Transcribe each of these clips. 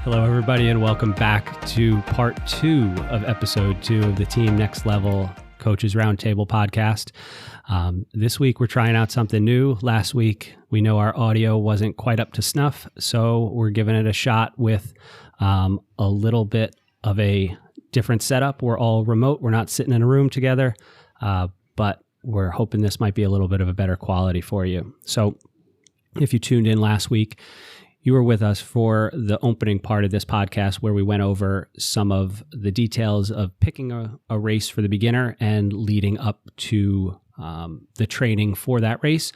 Hello, everybody, and welcome back to part 2 of episode 2 of the Team Next Level Coaches Roundtable podcast. This week, we're trying out something new. Last week, we know our audio wasn't quite up to snuff, so we're giving it a shot with a little bit of a different setup. We're all remote. We're not sitting in a room together, but we're hoping this might be a little bit of a better quality for you. So if you tuned in last week, you were with us for the opening part of this podcast where we went over some of the details of picking a race for the beginner and leading up to the training for that race.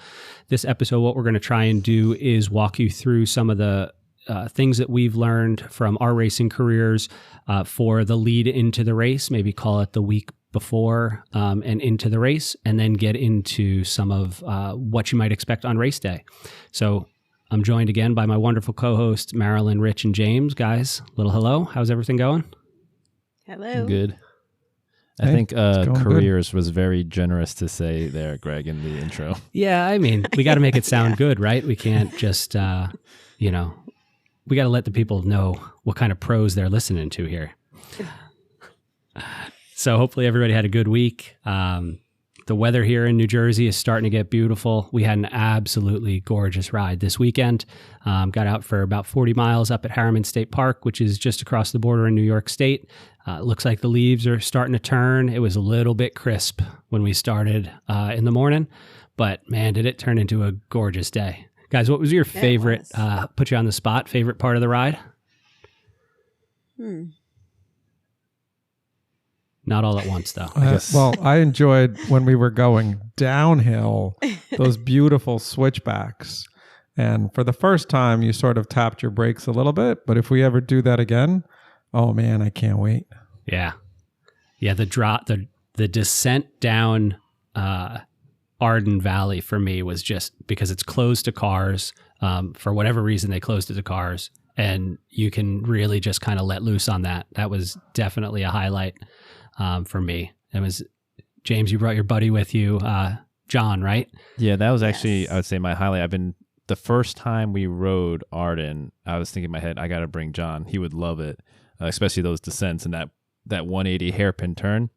This episode, what we're going to try and do is walk you through some of the things that we've learned from our racing careers for the lead into the race, maybe call it the week before and into the race, and then get into some of what you might expect on race day. So I'm joined again by my wonderful co-hosts, Marilyn, Rich, and James. Guys, little hello. How's everything going? Hello. Good. I think careers was very generous to say there, Greg, in the intro. Yeah, I mean, we got to make it sound good, right? We can't just, we got to let the people know what kind of pros they're listening to here. So hopefully everybody had a good week. The weather here in New Jersey is starting to get beautiful. We had an absolutely gorgeous ride this weekend. Got out for about 40 miles up at Harriman State Park, which is just across the border in New York State. Looks like the leaves are starting to turn. It was a little bit crisp when we started in the morning, but man, did it turn into a gorgeous day. Guys, what was your favorite, put you on the spot, favorite part of the ride? Not all at once, though. I enjoyed when we were going downhill, those beautiful switchbacks. And for the first time, you sort of tapped your brakes a little bit. But if we ever do that again, oh, man, I can't wait. Yeah. Yeah, the descent down Arden Valley for me was just because it's closed to cars. For whatever reason, they closed it to cars. And you can really just kind of let loose on that. That was definitely a highlight. For me. It was, James, you brought your buddy with you, John, right? Yeah, that was actually, I would say, my highlight. The first time we rode Arden, I was thinking in my head, I got to bring John. He would love it, especially those descents and that 180 hairpin turn.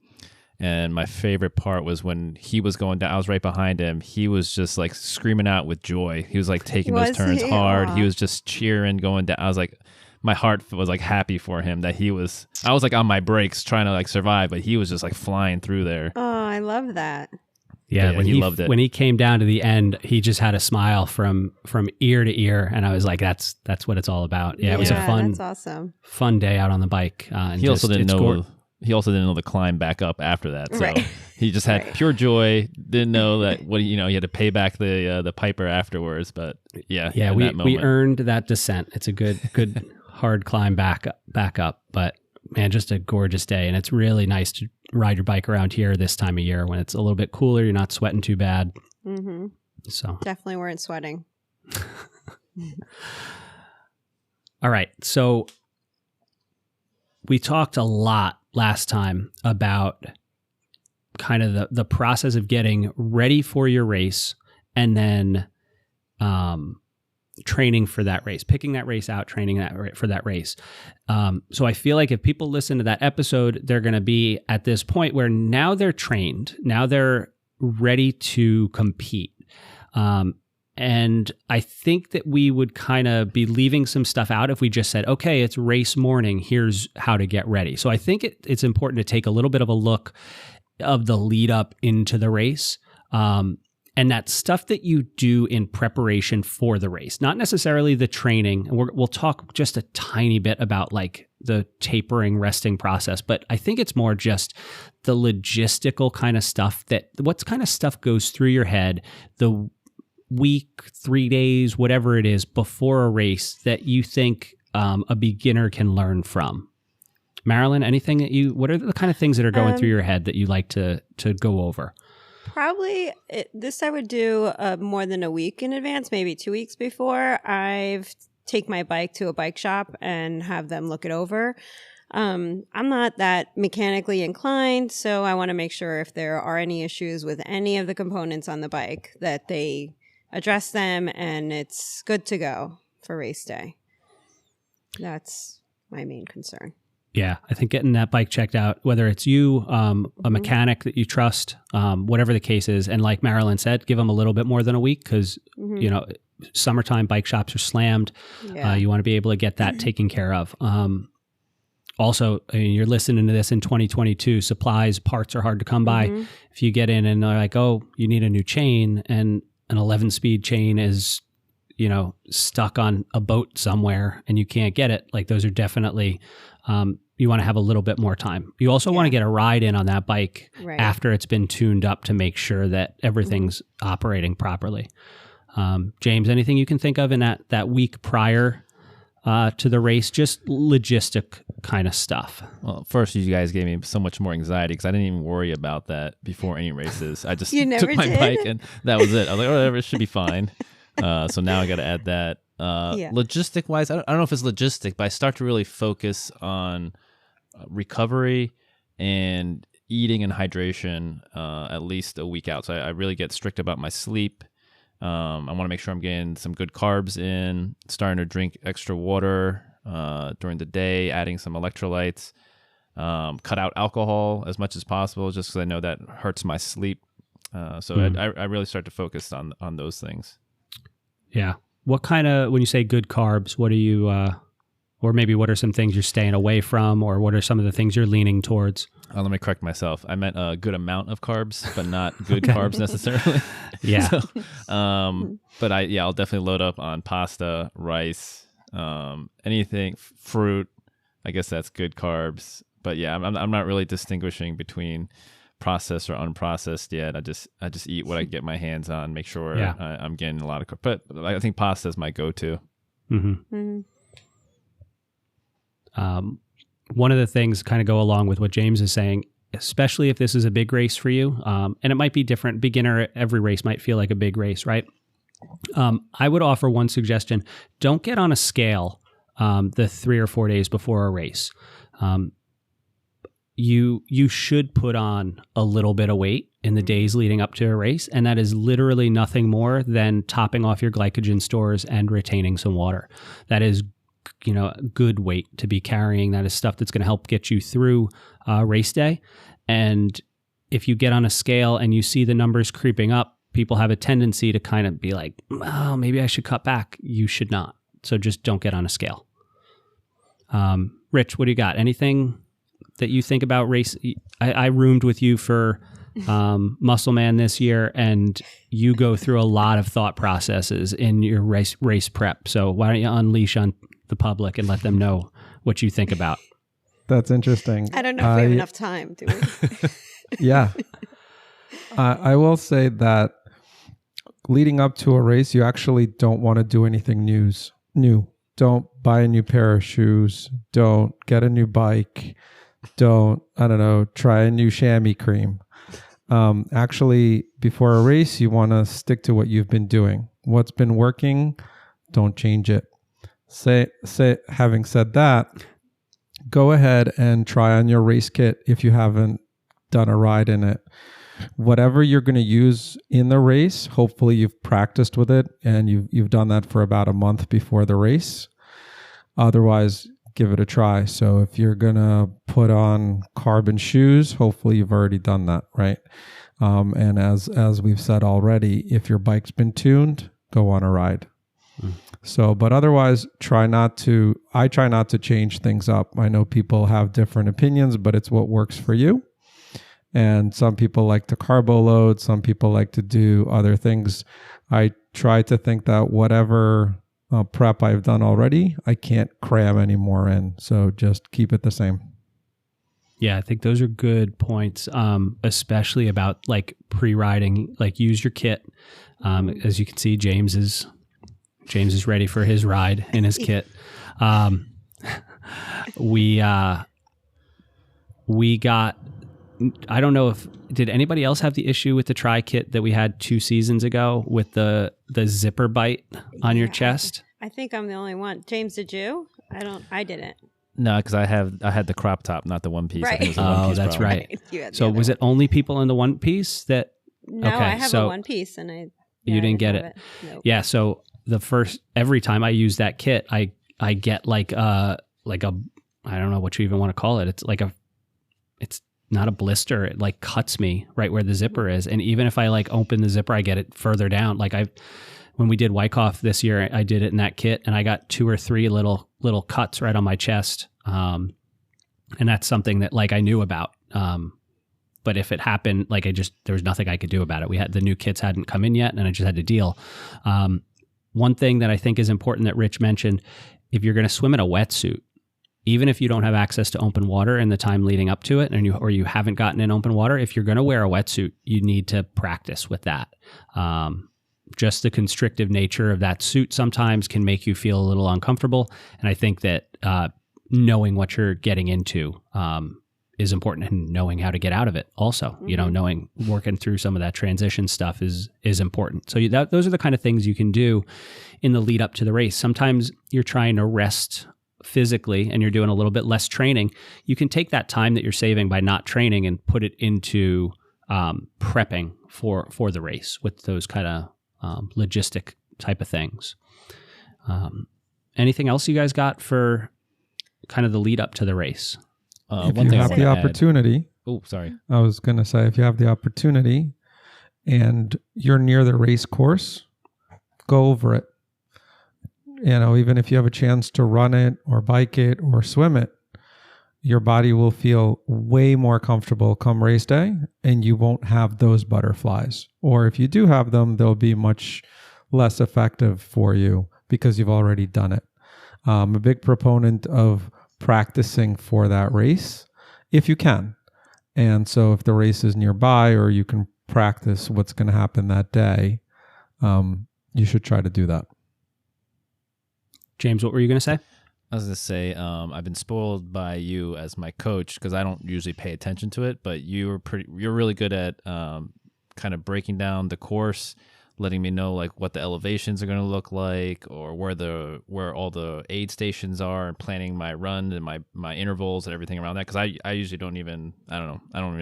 And my favorite part was when he was going down, I was right behind him. He was just like screaming out with joy. He was like taking those turns hard. He was just cheering, going down. I was like, my heart was like happy for him that I was like on my brakes trying to like survive, but he was just like flying through there. Oh, I love that. Yeah, when he loved it. When he came down to the end, he just had a smile from ear to ear, and I was like, "That's what it's all about." Yeah, it was a that's awesome. fun day out on the bike. And he also didn't know. He also didn't know the climb back up after that, so he just had pure joy. Didn't know that he had to pay back the piper afterwards. But yeah, we earned that descent. It's a good hard climb back up, but man, just a gorgeous day. And it's really nice to ride your bike around here this time of year when it's a little bit cooler. You're not sweating too bad. Mm-hmm. So definitely weren't sweating. All right. So we talked a lot last time about kind of the process of getting ready for your race and then training for that race, picking that race out, training for that race. So I feel like if people listen to that episode, they're going to be at this point where now they're trained, now they're ready to compete. And I think that we would kind of be leaving some stuff out if we just said, okay, it's race morning, here's how to get ready. So I think it's important to take a little bit of a look of the lead up into the race. And that stuff that you do in preparation for the race, not necessarily the training. And we'll talk just a tiny bit about like the tapering, resting process, but I think it's more just the logistical kind of stuff what kind of stuff goes through your head the week, 3 days, whatever it is before a race that you think a beginner can learn from. Marilyn, what are the kind of things that are going through your head that you like to go over? Probably this I would do more than a week in advance, maybe 2 weeks before. I've take my bike to a bike shop and have them look it over. I'm not that mechanically inclined, so I want to make sure if there are any issues with any of the components on the bike that they address them and it's good to go for race day. That's my main concern. Yeah, I think getting that bike checked out, whether it's you, a mechanic that you trust, whatever the case is, and like Marilyn said, give them a little bit more than a week because, you know, summertime bike shops are slammed. Yeah. You want to be able to get that taken care of. Also, I mean, you're listening to this in 2022, supplies, parts are hard to come by. If you get in and they're like, oh, you need a new chain, and an 11-speed chain is, you know, stuck on a boat somewhere and you can't get it, like those are definitely... you want to have a little bit more time. You also want to get a ride in on that bike after it's been tuned up to make sure that everything's operating properly. James, anything you can think of in that week prior to the race, just logistic kind of stuff? Well, first, you guys gave me so much more anxiety because I didn't even worry about that before any races. I just took my bike and that was it. I was like, oh, whatever, it should be fine. So now I got to add that. Logistic wise, I don't know if it's logistic, but I start to really focus on recovery and eating and hydration at least a week out. So I really get strict about my sleep. I want to make sure I'm getting some good carbs in, starting to drink extra water during the day, adding some electrolytes, cut out alcohol as much as possible just because I know that hurts my sleep. So I really start to focus on those things. Yeah. What kind of, when you say good carbs, what are you, or maybe what are some things you're staying away from, or what are some of the things you're leaning towards? Let me correct myself. I meant a good amount of carbs, but not good carbs necessarily. Yeah. But I'll definitely load up on pasta, rice, anything, fruit. I guess that's good carbs. But yeah, I'm not really distinguishing between processed or unprocessed yet. I just eat what I get my hands on, make sure I'm getting a lot of carbs. But I think pasta is my go-to. One of the things kind of go along with what James is saying, especially if this is a big race for you, and it might be different. Beginner, every race might feel like a big race, right? I would offer one suggestion. Don't get on a scale the 3 or 4 days before a race. You should put on a little bit of weight in the days leading up to a race, and that is literally nothing more than topping off your glycogen stores and retaining some water. That is, you know, good weight to be carrying. That is stuff that's going to help get you through race day. And if you get on a scale and you see the numbers creeping up, people have a tendency to kind of be like, oh, maybe I should cut back. You should not. So just don't get on a scale. Rich, what do you got? Anything that you think about race? I roomed with you for Muscle Man this year, and you go through a lot of thought processes in your race prep. So why don't you unleash on the public and let them know what you think about? That's interesting. I don't know if we have enough time, do we? Yeah. I will say that leading up to a race, you actually don't want to do anything new. Don't buy a new pair of shoes. Don't get a new bike. Don't, try a new chamois cream. Actually, before a race, you want to stick to what you've been doing. What's been working, don't change it. Having said that, go ahead and try on your race kit if you haven't done a ride in it. Whatever you're going to use in the race, hopefully you've practiced with it and you've done that for about a month before the race. Otherwise, give it a try. So if you're going to put on carbon shoes, hopefully you've already done that, right? And as we've said already, if your bike's been tuned, go on a ride. So, but otherwise, I try not to change things up. I know people have different opinions, but it's what works for you. And some people like to carbo load. Some people like to do other things. I try to think that whatever prep I've done already, I can't cram any more in. So just keep it the same. Yeah, I think those are good points, especially about like pre-riding, like use your kit. As you can see, James is ready for his ride in his kit. We got, I don't know did anybody else have the issue with the tri kit that we had 2 seasons ago with the zipper bite on your chest? I think I'm the only one. James, did you? I didn't. No, because I had the crop top, not the one piece. Right. I think it was a one piece that's problem. right. So was it only people in the one piece that? No, okay, I have a one piece and you didn't get it. Nope. Yeah. So every time I use that kit, I get like a I don't know what you even want to call it. It's not a blister. It like cuts me right where the zipper is. And even if I like open the zipper, I get it further down. Like when we did Wyckoff this year, I did it in that kit and I got 2 or 3 little cuts right on my chest. And that's something that like I knew about. But if it happened, like there was nothing I could do about it. The new kits hadn't come in yet and I just had to deal. One thing that I think is important that Rich mentioned, if you're going to swim in a wetsuit, even if you don't have access to open water in the time leading up to it, or you haven't gotten in open water, if you're going to wear a wetsuit, you need to practice with that. Just the constrictive nature of that suit sometimes can make you feel a little uncomfortable. And I think that knowing what you're getting into is important, and knowing how to get out of it also. Mm-hmm. Working through some of that transition stuff is important. So those are the kind of things you can do in the lead up to the race. Sometimes you're trying to rest physically and you're doing a little bit less training. You can take that time that you're saving by not training and put it into prepping for the race with those kind of logistic type of things. Anything else you guys got for kind of the lead up to the race? If you have the opportunity. Oh, sorry. I was going to say, if you have the opportunity and you're near the race course, go over it. Even if you have a chance to run it or bike it or swim it, your body will feel way more comfortable come race day and you won't have those butterflies. Or if you do have them, they'll be much less effective for you because you've already done it. I'm a big proponent of practicing for that race if you can. And so if the race is nearby or you can practice what's going to happen that day, you should try to do that. James, what were you going to say? I was going to say, I've been spoiled by you as my coach because I don't usually pay attention to it, but you're really good at kind of breaking down the course, letting me know like what the elevations are going to look like, or where all the aid stations are, and planning my run and my intervals and everything around that. Because I usually don't even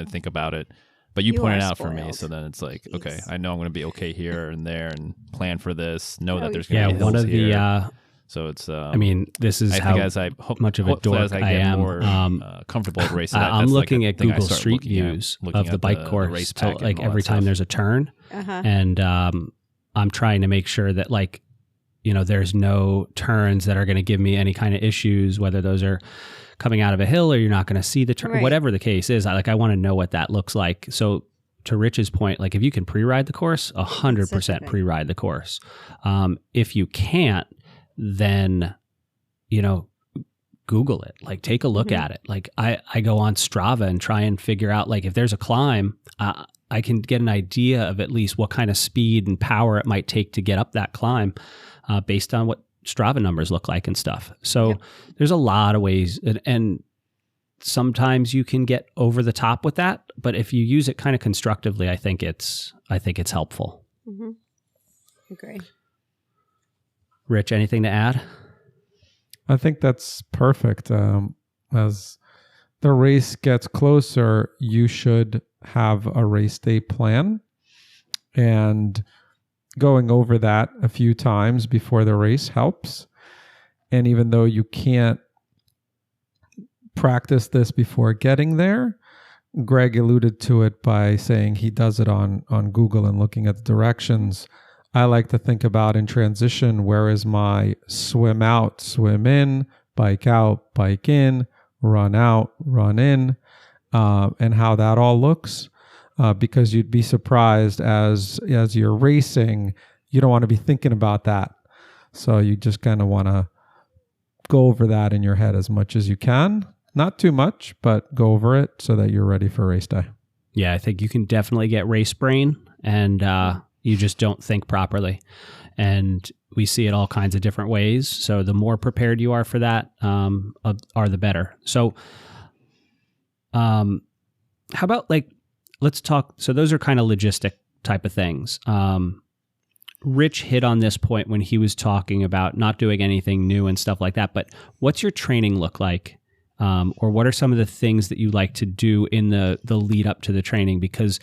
think about it. But you pointed out for me, so then it's like, okay, I know I'm going to be okay here and there, and plan for this. Know that there's going to be hills here. So it's. This is how much of a dork I am. More comfortable at races. I'm looking at Google Street Views of the bike course, like every time there's a turn, and I'm trying to make sure that there's no turns that are going to give me any kind of issues, whether those are coming out of a hill or you're not going to see the turn, right. Whatever the case is. I want to know what that looks like. So to Rich's point, if you can pre-ride the course, 100% pre-ride the course. If you can't, then, Google it, take a look at it. I go on Strava and try and figure out, if there's a climb, I can get an idea of at least what kind of speed and power it might take to get up that climb based on what Strava numbers look like and stuff. So there's a lot of ways, and sometimes you can get over the top with that, but if you use it kind of constructively, I think it's helpful. Mm-hmm. Agree. Rich, anything to add? I think that's perfect. As the race gets closer, you should have a race day plan, and going over that a few times before the race helps. And even though you can't practice this before getting there, Greg alluded to it by saying he does it on Google and looking at the directions. I like to think about in transition, where is my swim out, swim in, bike out, bike in, run out, run in, and how that all looks. Because you'd be surprised as you're racing, you don't want to be thinking about that. So you just kind of want to go over that in your head as much as you can. Not too much, but go over it so that you're ready for race day. Yeah, I think you can definitely get race brain, and you just don't think properly. And we see it all kinds of different ways. So the more prepared you are for that, are the better. So how about let's talk. So those are kind of logistic type of things. Rich hit on this point when he was talking about not doing anything new and stuff like that. But what's your training look like? Or what are some of the things that you like to do in the lead up to the training? Because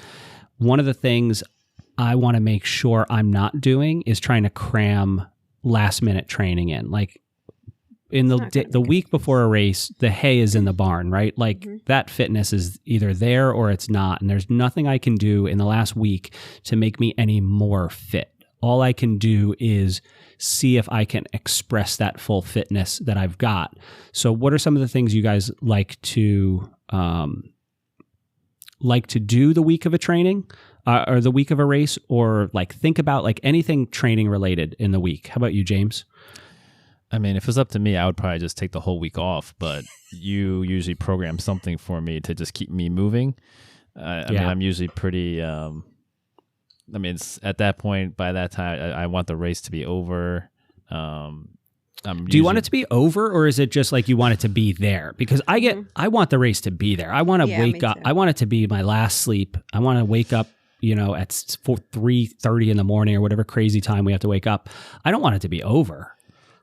one of the things I want to make sure I'm not doing is trying to cram last minute training in. in It's not gonna the make week before a race, the hay is in the barn, right? Like Mhm. that fitness is either there or it's not. And there's nothing I can do in the last week to make me any more fit. All I can do is see if I can express that full fitness that I've got. So what are some of the things you guys like to do the week of a training or the week of a race, or like think about like anything training related in the week? How about you, James? I mean, if it was up to me, I would probably just take the whole week off, but you usually program something for me to just keep me moving. I mean, I'm usually pretty, I mean, it's at that point, by that time, I want the race to be over. Do you want it to be over, or is it just like you want it to be there? Because I want the race to be there. I want to wake up. too. I want it to be my last sleep. I want to wake up, at 3:30 in the morning or whatever crazy time we have to wake up. I don't want it to be over.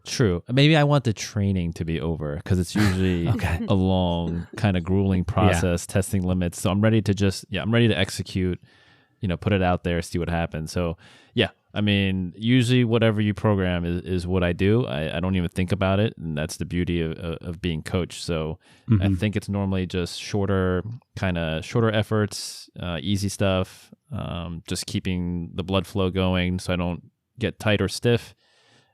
True. Maybe I want the training to be over because it's usually a long, kind of grueling process, testing limits. So I'm ready to execute, put it out there, see what happens. So yeah, I mean, usually whatever you program is what I do. I don't even think about it. And that's the beauty of being coached. So I think it's normally just shorter efforts, easy stuff, just keeping the blood flow going so I don't get tight or stiff.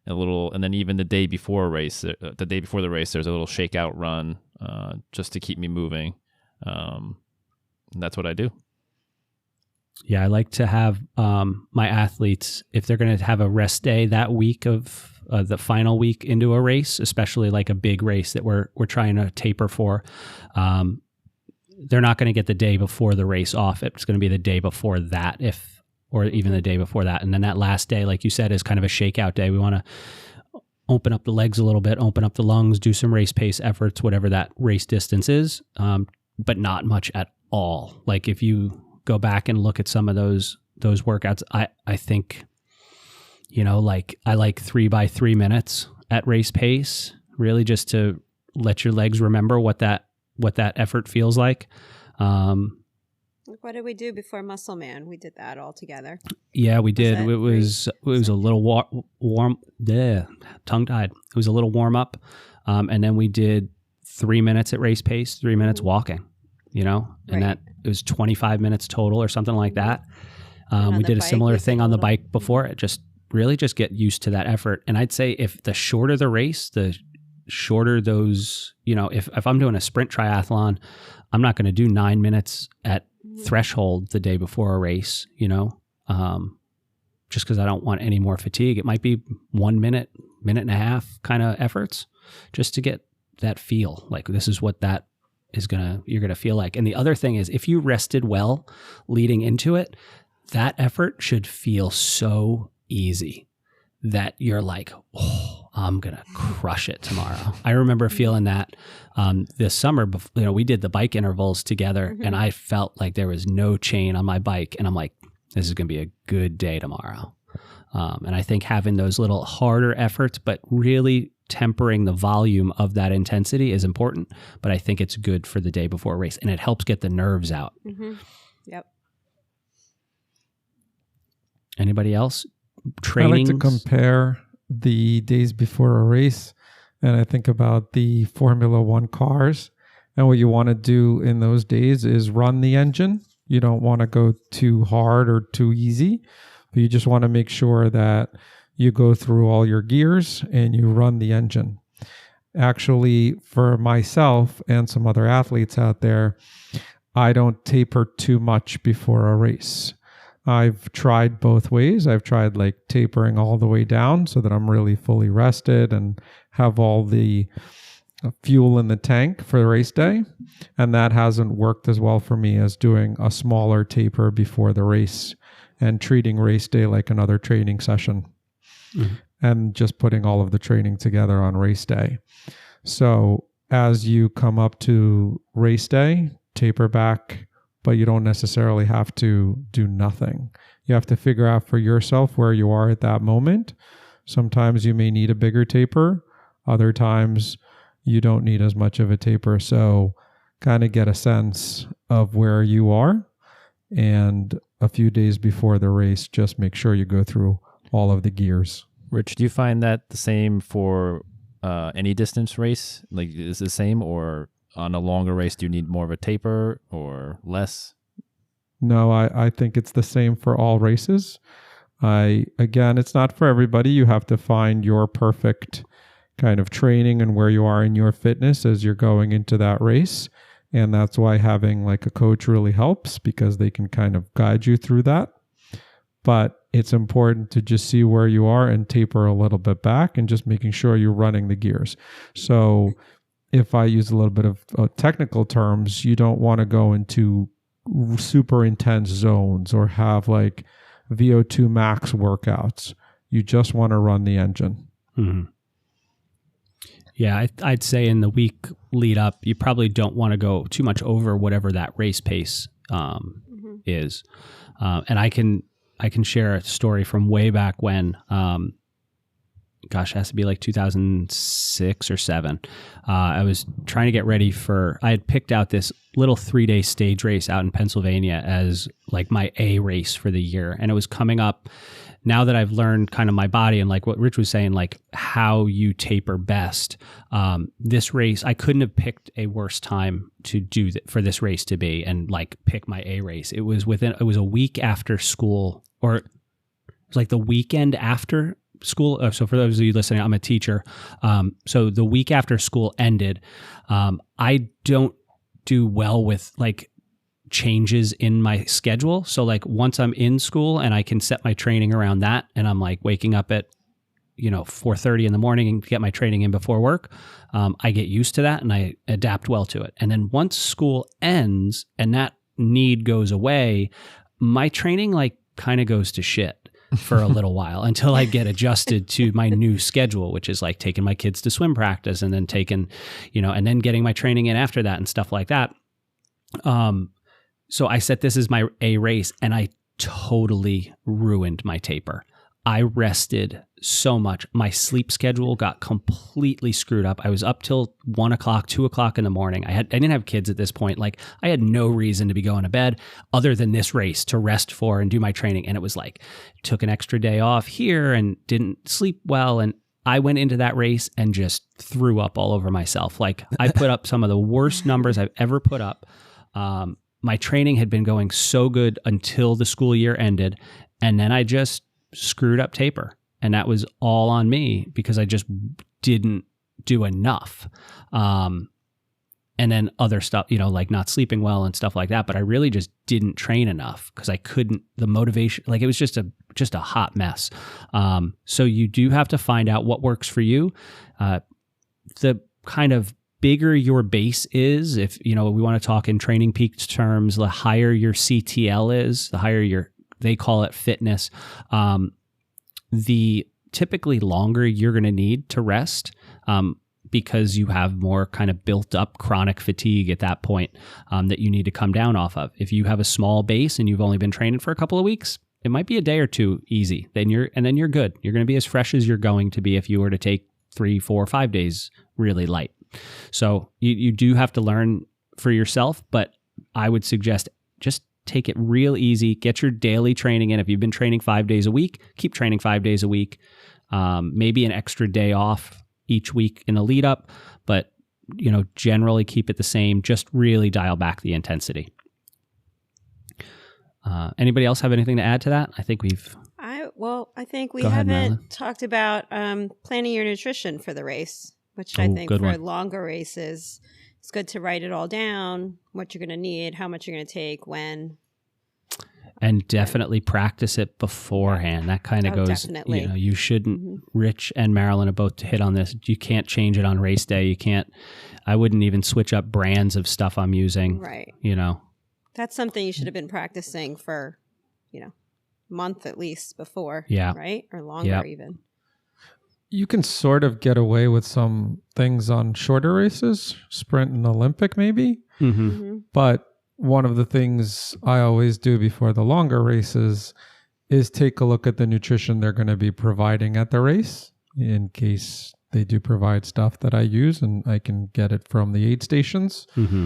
And then even the day before the race, there's a little shakeout run just to keep me moving. And that's what I do. Yeah, I like to have my athletes, if they're going to have a rest day that week of the final week into a race, especially like a big race that we're trying to taper for, they're not going to get the day before the race off. It's going to be the day before that, or even the day before that. And then that last day, like you said, is kind of a shakeout day. We want to open up the legs a little bit, open up the lungs, do some race pace efforts, whatever that race distance is, but not much at all. Like if you go back and look at some of those workouts, I think, like I like 3x3 minutes at race pace, really just to let your legs remember what that effort feels like. What did we do before Muscle Man? We did that all together. Yeah, we did. It was a little warm. Tongue-tied. It was a little warm up, and then we did 3 minutes at race pace, 3 minutes walking. And that it was 25 minutes total or something like that. We did a similar thing on the bike before it. Just get used to that effort. And I'd say if the shorter the race, the shorter those. If I'm doing a sprint triathlon, I'm not going to do 9 minutes at threshold the day before a race, just because I don't want any more fatigue. It might be 1 minute, minute and a half kind of efforts just to get that feel like this is what that is you're going to feel like. And the other thing is if you rested well leading into it, that effort should feel so easy that you're like, oh, I'm going to crush it tomorrow. I remember feeling that this summer, we did the bike intervals together and I felt like there was no chain on my bike. And I'm like, this is going to be a good day tomorrow. And I think having those little harder efforts, but really tempering the volume of that intensity is important. But I think it's good for the day before a race and it helps get the nerves out. Mm-hmm. Yep. Anybody else? Trainings? I like to compare the days before a race, and I think about the Formula One cars. And what you want to do in those days is run the engine. You don't want to go too hard or too easy, but you just want to make sure that you go through all your gears and you run the engine. Actually, for myself and some other athletes out there, I don't taper too much before a race. I've tried both ways. I've tried like tapering all the way down so that I'm really fully rested and have all the fuel in the tank for the race day. And that hasn't worked as well for me as doing a smaller taper before the race and treating race day like another training session and just putting all of the training together on race day. So as you come up to race day, taper back, but you don't necessarily have to do nothing. You have to figure out for yourself where you are at that moment. Sometimes you may need a bigger taper. Other times you don't need as much of a taper. So kind of get a sense of where you are. And a few days before the race, just make sure you go through all of the gears. Rich, do you find that the same for any distance race? Like, is it the same, or on a longer race, do you need more of a taper or less? No, I think it's the same for all races. Again, it's not for everybody. You have to find your perfect kind of training and where you are in your fitness as you're going into that race. And that's why having like a coach really helps, because they can kind of guide you through that. But it's important to just see where you are and taper a little bit back, and just making sure you're running the gears. So if I use a little bit of technical terms, you don't want to go into super intense zones or have like VO2 max workouts. You just want to run the engine. Mm-hmm. Yeah, I'd say in the week lead up, you probably don't want to go too much over whatever that race pace is. And I can share a story from way back when. Gosh, it has to be like 2006 or 7. I was trying to get ready I had picked out this little 3-day stage race out in Pennsylvania as like my A race for the year. And it was coming up now that I've learned kind of my body and like what Rich was saying, like how you taper best. This race, I couldn't have picked a worse time to do for this race to be and like pick my A race. It was a week after school, or it was like the weekend after school. So for those of you listening, I'm a teacher. So the week after school ended, I don't do well with like changes in my schedule. So like once I'm in school and I can set my training around that, and I'm like waking up at 4:30 in the morning and get my training in before work, I get used to that and I adapt well to it. And then once school ends and that need goes away, my training like kind of goes to shit for a little while until I get adjusted to my new schedule, which is like taking my kids to swim practice and then and then getting my training in after that and stuff like that. So I set this as my A race, and I totally ruined my taper. I rested so much. My sleep schedule got completely screwed up. I was up till 1 o'clock, 2 o'clock in the morning. I didn't have kids at this point. Like I had no reason to be going to bed other than this race to rest for and do my training. And it was like, took an extra day off here and didn't sleep well. And I went into that race and just threw up all over myself. Like I put up some of the worst numbers I've ever put up. My training had been going so good until the school year ended. And then I just screwed up taper. And that was all on me because I just didn't do enough. And then other stuff, like not sleeping well and stuff like that. But I really just didn't train enough because I couldn't, the motivation, like it was just a hot mess. So you do have to find out what works for you. The kind of bigger your base is, if we want to talk in training peak terms, the higher your CTL is, the higher they call it fitness, the typically longer you're going to need to rest, because you have more kind of built up chronic fatigue at that point, that you need to come down off of. If you have a small base and you've only been training for a couple of weeks, it might be a day or two easy. Then you're good. You're going to be as fresh as you're going to be if you were to take 3, 4, 5 days really light. So you do have to learn for yourself, but I would suggest just take it real easy. Get your daily training in. If you've been training 5 days a week, keep training 5 days a week. Maybe an extra day off each week in the lead up, but generally keep it the same. Just really dial back the intensity. Anybody else have anything to add to that? I think we haven't talked about planning your nutrition for the race, which I think for longer races, it's good to write it all down, what you're going to need, how much you're going to take, when. And definitely practice it beforehand. That kind of goes, definitely. You shouldn't, Rich and Marilyn have both hit on this. You can't change it on race day. I wouldn't even switch up brands of stuff I'm using. Right. That's something you should have been practicing for, a month at least before. Yeah. Right? Or longer even. You can sort of get away with some things on shorter races, sprint and Olympic maybe. Mm-hmm. Mm-hmm. But one of the things I always do before the longer races is take a look at the nutrition they're going to be providing at the race, in case they do provide stuff that I use and I can get it from the aid stations. Mm-hmm.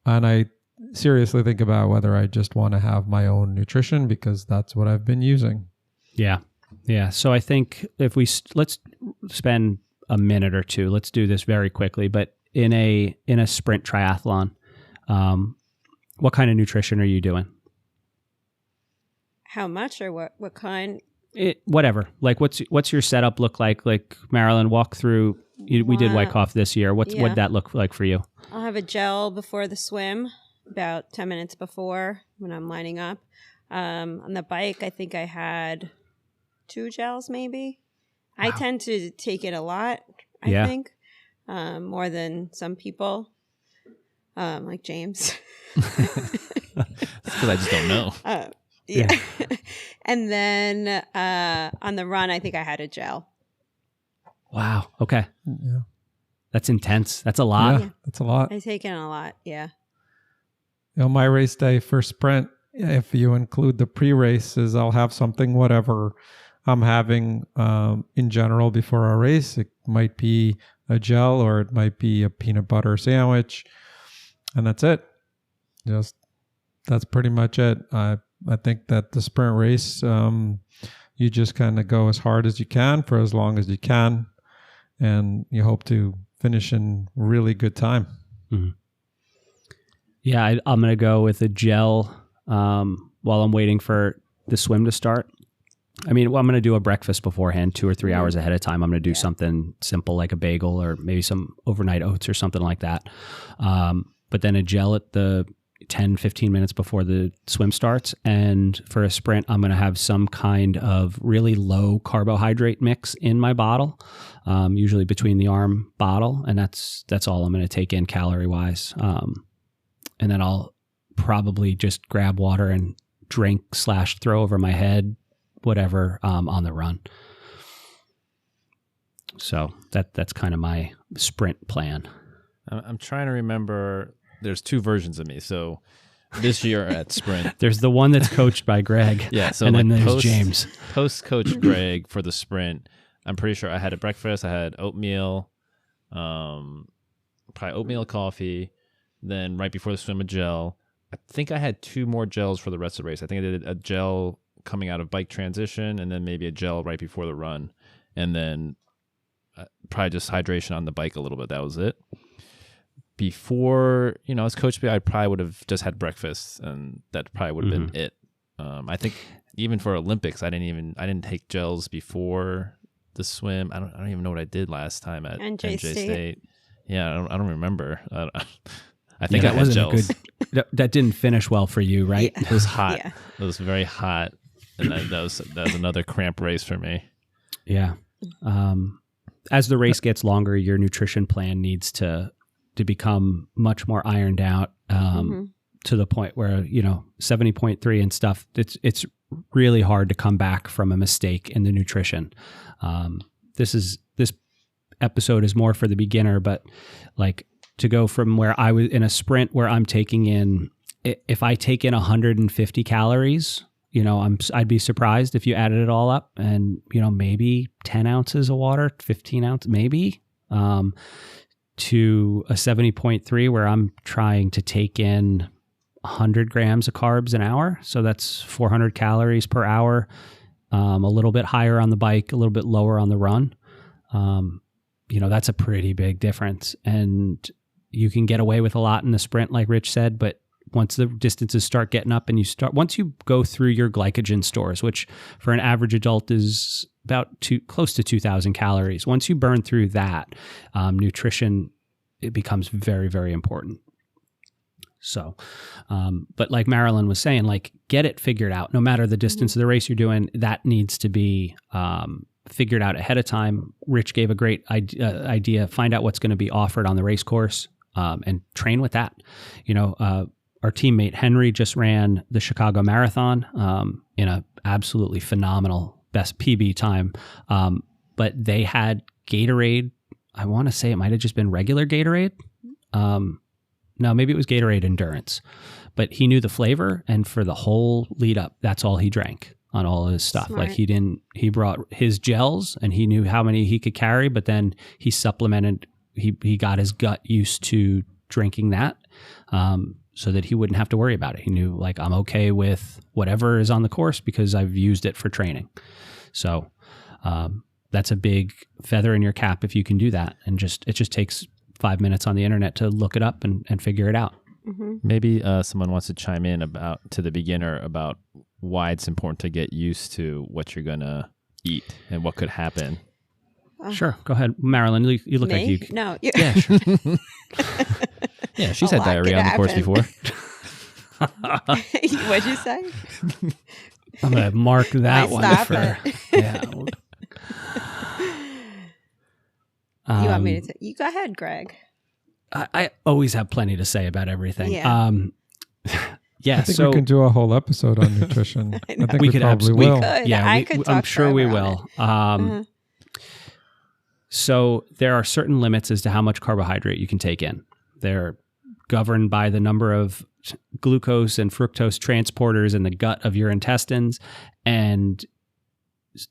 And I seriously think about whether I just want to have my own nutrition, because that's what I've been using. Yeah. Yeah. So I think if let's spend a minute or two. Let's do this very quickly. But in a sprint triathlon, what kind of nutrition are you doing? How much or what kind? Whatever. Like, what's your setup look like? Like, Marilyn, walk through. We did Wyckoff this year. What'd that look like for you? I'll have a gel before the swim, about 10 minutes before when I'm lining up. On the bike, I think I had 2 gels maybe. Wow. I tend to take it a lot, I think, more than some people, like James. Because I just don't know. Yeah. And then on the run, I think I had a gel. Wow. Okay. Yeah. That's intense. That's a lot. Yeah. That's a lot. I take in a lot. Yeah. My race day for sprint, if you include the pre-races, I'll have something, whatever I'm having in general before our race. It might be a gel or it might be a peanut butter sandwich. And that's it. That's pretty much it. I think that the sprint race, you just kind of go as hard as you can for as long as you can. And you hope to finish in really good time. Mm-hmm. Yeah, I'm going to go with a gel while I'm waiting for the swim to start. I mean, I'm going to do a breakfast beforehand, 2 or 3 hours ahead of time. I'm going to do something simple like a bagel or maybe some overnight oats or something like that. But then a gel at the 10, 15 minutes before the swim starts. And for a sprint, I'm going to have some kind of really low carbohydrate mix in my bottle, usually between the arm bottle. And that's all I'm going to take in calorie wise. And then I'll probably just grab water and drink / throw over my head, whatever, on the run. So that's kind of my sprint plan. I'm trying to remember. There's 2 versions of me. So this year at sprint, there's the one that's coached by Greg. Yeah. So and like then there's James. Coach Greg for the sprint. I'm pretty sure I had a breakfast. I had oatmeal, probably oatmeal, coffee. Then right before the swim, a gel. I think I had 2 more gels for the rest of the race. I think I did a gel coming out of bike transition and then maybe a gel right before the run. And then probably just hydration on the bike a little bit. That was it. Before, as Coach B, I probably would have just had breakfast and that probably would have been it. I think even for Olympics, I didn't take gels before the swim. I don't even know what I did last time at NJ State. Yeah, I don't remember. I think I had gels. That didn't finish well for you, right? Yeah. It was hot. Yeah. It was very hot, and that was another cramp race for me. Yeah. As the race gets longer, your nutrition plan needs to become much more ironed out to the point where 70.3 and stuff. It's really hard to come back from a mistake in the nutrition. This episode is more for the beginner, but like, to go from where I was in a sprint where I'm taking in, if I take in 150 calories, I'd be surprised if you added it all up and, maybe 10 ounces of water, 15 ounces, maybe, to a 70.3 where I'm trying to take in 100 grams of carbs an hour. So that's 400 calories per hour, a little bit higher on the bike, a little bit lower on the run. That's a pretty big difference. And you can get away with a lot in the sprint, like Rich said, but once the distances start getting up and once you go through your glycogen stores, which for an average adult is about close to 2,000 calories. Once you burn through that, nutrition, it becomes very, very important. So, but like Marilyn was saying, like, get it figured out. No matter the distance of the race you're doing, that needs to be figured out ahead of time. Rich gave a great idea. Find out what's going to be offered on the race course and train with that. Our teammate Henry just ran the Chicago Marathon in a absolutely phenomenal best PB time. But they had Gatorade. I want to say it might have just been regular Gatorade. No, maybe it was Gatorade Endurance. But he knew the flavor, and for the whole lead up, that's all he drank on all of his stuff. Smart. Like he brought his gels and he knew how many he could carry, but then he supplemented, he got his gut used to drinking that so that he wouldn't have to worry about it. He knew, like, I'm okay with whatever is on the course because I've used it for training. So that's a big feather in your cap if you can do that. And it just takes 5 minutes on the internet to look it up and figure it out. Mm-hmm. Maybe someone wants to chime in to the beginner about why it's important to get used to what you're going to eat and what could happen. Sure. Go ahead. Marilyn, you look Me? like you. No. Yeah, sure. Yeah, she's A had lot diarrhea could on the course happen. before. What'd you say? I'm going to mark that one Stop for. it. Yeah. You want me to? You go ahead, Greg. I always have plenty to say about everything. Yeah. Yeah. I think So we can do a whole episode on nutrition. I think We we could probably absolutely- will. Could. yeah, I could I'm talk sure we forever will. on it. So there are certain limits as to how much carbohydrate you can take in. They're governed by the number of glucose and fructose transporters in the gut of your intestines. And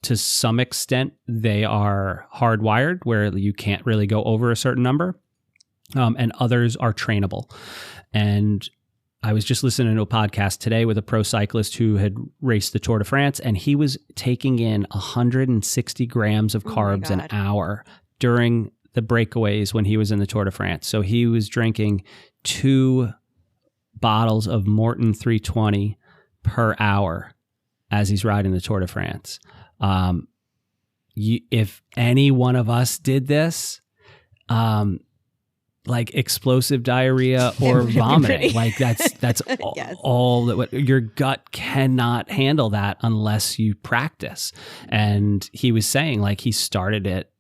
to some extent, they are hardwired where you can't really go over a certain number. And others are trainable. And I was just listening to a podcast today with a pro cyclist who had raced the Tour de France, and he was taking in 160 grams of Oh my carbs an God. hour during the breakaways when he was in the Tour de France. So he was drinking 2 bottles of Morton 320 per hour as he's riding the Tour de France. If any one of us did this, like explosive diarrhea or It would be vomiting, pretty- like that's Yes. all that your gut cannot handle that unless you practice. And he was saying like he started at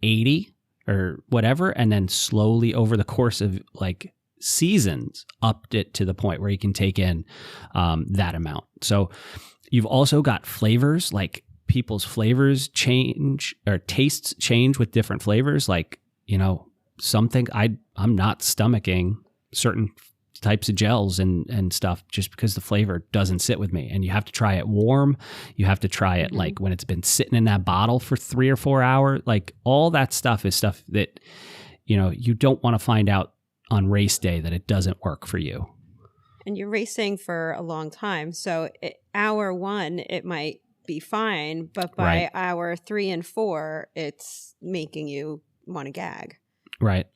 80 or whatever, and then slowly over the course of like seasons upped it to the point where he can take in that amount. So you've also got flavors, like people's flavors change or tastes change with different flavors. Like, something I'm not stomaching certain types of gels and stuff just because the flavor doesn't sit with me. And you have to try it warm. You have to try it like when it's been sitting in that bottle for 3 or 4 hours. Like all that stuff is stuff that, you don't want to find out on race day that it doesn't work for you. And you're racing for a long time. So hour 1, it might be fine. But by Right. hour 3 and 4, it's making you want to gag. Right.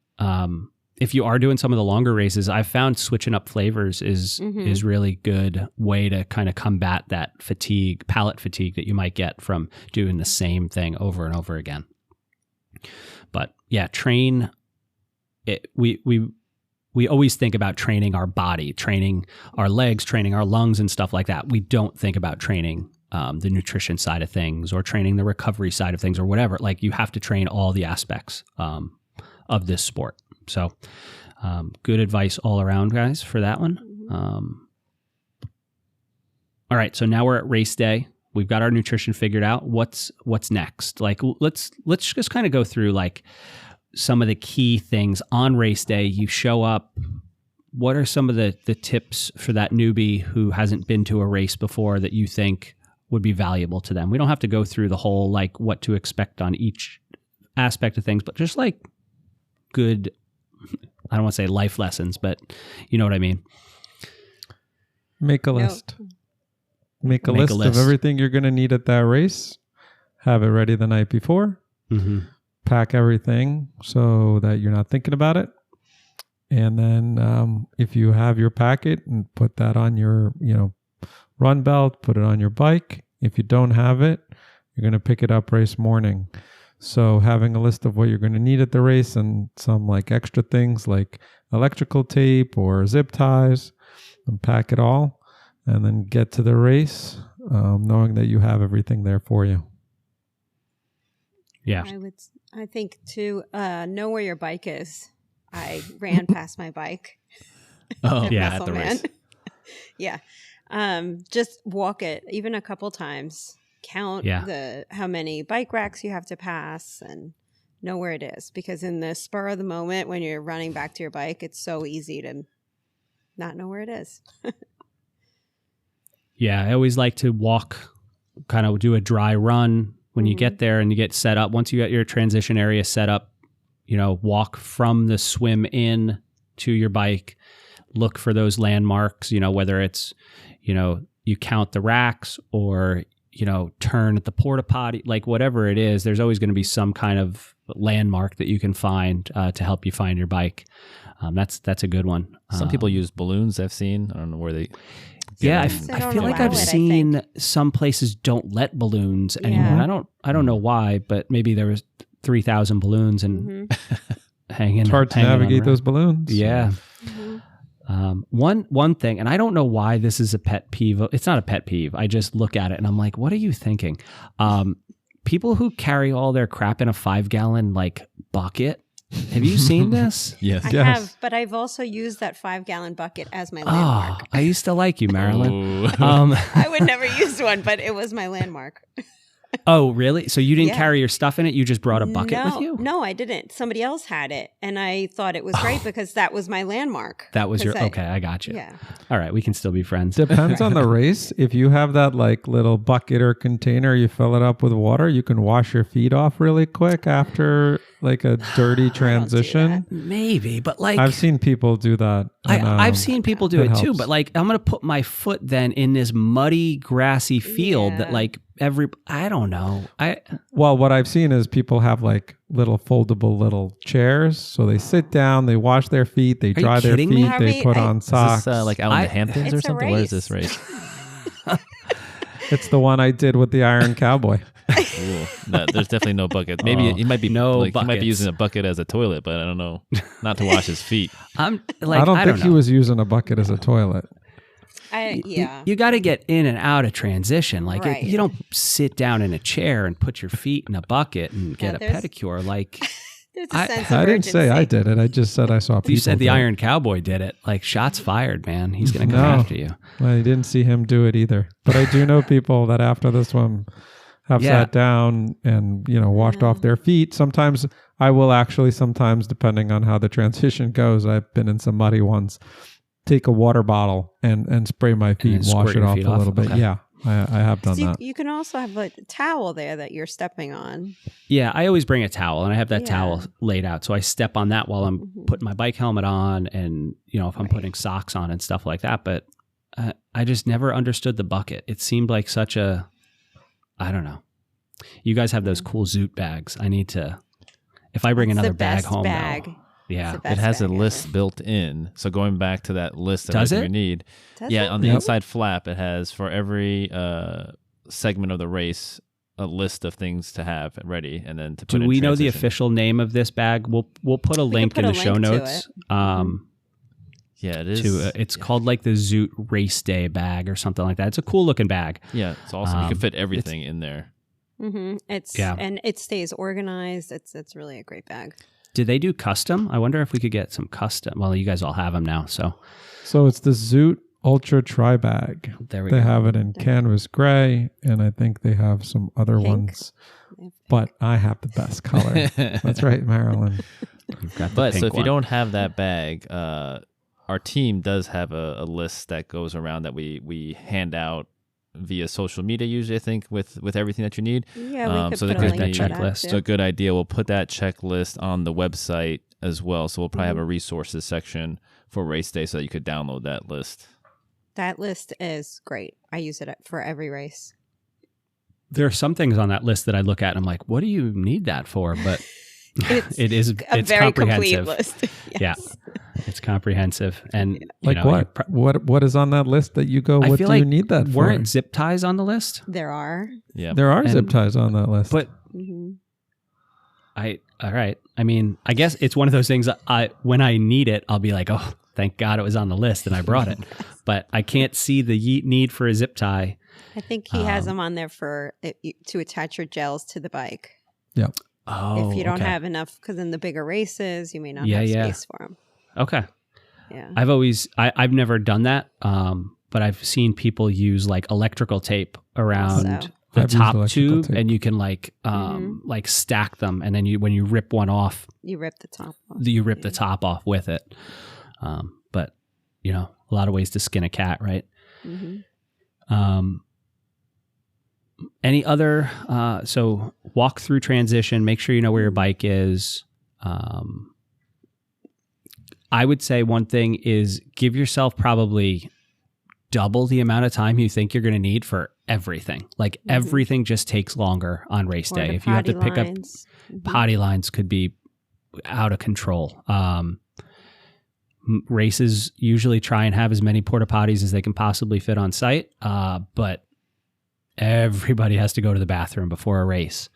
If you are doing some of the longer races, I've found switching up flavors is really good way to kind of combat that palate fatigue that you might get from doing the same thing over and over again. But yeah, train it. We always think about training our body, training our legs, training our lungs and stuff like that. We don't think about training the nutrition side of things or training the recovery side of things or whatever. Like you have to train all the aspects of this sport. So good advice all around, guys, for that one. All right, so now we're at race day. We've got our nutrition figured out. What's next? Like let's just kind of go through like some of the key things on race day. You show up. What are some of the tips for that newbie who hasn't been to a race before that you think would be valuable to them? We don't have to go through the whole like what to expect on each aspect of things, but just like good, I don't want to say life lessons, but you know what I mean? Make a No. list. Make a list of everything you're going to need at that race. Have it ready the night before. Mm-hmm. Pack everything so that you're not thinking about it. And then if you have your packet, and put that on your run belt, put it on your bike. If you don't have it, you're going to pick it up race morning. So having a list of what you're going to need at the race and some like extra things like electrical tape or zip ties, and pack it all and then get to the race knowing that you have everything there for you. Yeah. I think to know where your bike is. I ran past my bike. Oh, at yeah, at Muscle the Man. race. Yeah. Just walk it even a couple times. Count how many bike racks you have to pass and know where it is. Because in the spur of the moment when you're running back to your bike, it's so easy to not know where it is. Yeah, I always like to walk, kind of do a dry run when you get there and you get set up. Once you get your transition area set up, walk from the swim in to your bike, look for those landmarks, whether it's, you count the racks or turn at the porta potty, like whatever it is, there's always going to be some kind of landmark that you can find to help you find your bike. That's a good one. Some people use balloons. I've seen. I don't know where they. Yeah, I They don't feel like allow I've it, I seen think. some places don't let balloons anymore. Yeah. And I don't know why, but maybe there was 3,000 balloons and hanging. It's hard to hanging on navigate around. those balloons. Yeah. Mhm. One thing, and I don't know why this is a pet peeve. It's not a pet peeve. I just look at it and I'm like, what are you thinking? People who carry all their crap in a 5-gallon like bucket. Have you seen this? Yes. I Yes. have, but I've also used that 5-gallon bucket as my landmark. Oh, I used to like you, Marilyn. Ooh. I would never use one, but it was my landmark. Oh, really? So you didn't Yeah. carry your stuff in it? You just brought a bucket no, with you? No, I didn't. Somebody else had it, and I thought it was great because that was my landmark. That was your 'Cause okay. I got you. Yeah. All right, we can still be friends. Depends on the race. If you have that like little bucket or container, you fill it up with water, you can wash your feet off really quick after like a dirty transition. Maybe, but like I've seen people do that. and, I've seen people do it it too, helps. but like I'm gonna put my foot then in this muddy, grassy field that Yeah. like I don't know. Well, what I've seen is people have like little foldable little chairs. So they sit down, they wash their feet, they you dry their kidding me? feet, they Harvey, put I- on Is socks. this like out in the Hamptons It's or a something? Where is this race. race? It's the one I did with the Iron Cowboy. Ooh, no, there's definitely no bucket. Maybe Oh, he might be no like he might be buckets. using a bucket as a toilet, but I don't know. Not to wash his feet. I'm like I don't think know. he was using a bucket as a toilet. You got to get in and out of transition. Like Right. you don't sit down in a chair and put your feet in a bucket and get a there's- pedicure. Like There's a I- sense of I didn't say I urgency. did it. I just said I saw people. you said the do it. Iron Cowboy did it. Like shots fired, man. He's gonna come No. after you. I didn't see him do it either. But I do know people that after the swim have Yeah. sat down and, washed off their feet. Sometimes I will actually, depending on how the transition goes, I've been in some muddy ones, take a water bottle and spray my feet and then wash squirt it your off feet a off? little bit. Okay. Yeah, I have done So that. you can also have a towel there that you're stepping on. Yeah, I always bring a towel, and I have that Yeah. towel laid out, so I step on that while I'm putting my bike helmet on, and if I'm putting socks on and stuff like that. But I just never understood the bucket. It seemed like such a, I don't know. You guys have those cool Zoot bags. I need to. If I bring It's another the bag best home, bag. though, yeah, It's the best It has a bag list ever. built in. So going back to that list of Does everything it? you need. Does Yeah, it? on the Yep. inside flap, it has for every segment of the race a list of things to have ready, and then to put. Do in we know the transition. official name of this bag? We'll put a We can link put in a the show link to notes. Yeah, it is. It's called like the Zoot Race Day bag or something like that. It's a cool looking bag. Yeah, it's awesome. You can Um, fit everything in there. It's Yeah. and it stays organized. It's really a great bag. Did they do custom? I wonder if we could get some custom. Well, you guys all have them now, so So it's the Zoot Ultra Tri Bag. there we They go. have it in canvas gray, and I think they have some other Pink. ones. But I have the best color. That's right, Marilyn. You've got the But so pink if you one. don't have that bag, our team does have a list that goes around that we hand out via social media. Usually, I think with everything that you need. Yeah, we could so put there a could link be to that checklist. too. So a good idea. We'll put that checklist on the website as well. So we'll probably have a resources section for race day so that you could download that list. That list is great. I use it for every race. There are some things on that list that I look at and I'm like, what do you need that for? But It's it's a very complete comprehensive. list. Yeah, it's comprehensive. And you Like know, what? What is on that list that you go, I what feel do like you need that for? weren't zip ties on the list? There are. Yeah. There are And- zip ties on that list. But hmm all right. I mean, I guess it's one of those things when I need it, I'll be like, oh, thank God it was on the list and I brought it. But I can't see the need for a zip tie. I think he has them on there for to attach your gels to the bike. Oh, if you don't okay. have enough, because in the bigger races, you may not Yeah, have yeah. space for them. Okay. Yeah. I've never done that. But I've seen people use like electrical tape around Also. the I've used top electrical tube, tape. and you can like stack them, and then when you rip one off, You rip the top off. you rip the top off with it. But a lot of ways to skin a cat, right? Mhm. Any other? So walk through transition. Make sure you know where your bike is. I would say one thing is give yourself probably double the amount of time you think you're going to need for everything. Like everything just takes longer on race day. If you have to pick up potty lines, could be out of control. Races usually try and have as many porta potties as they can possibly fit on site, but everybody has to go to the bathroom before a race.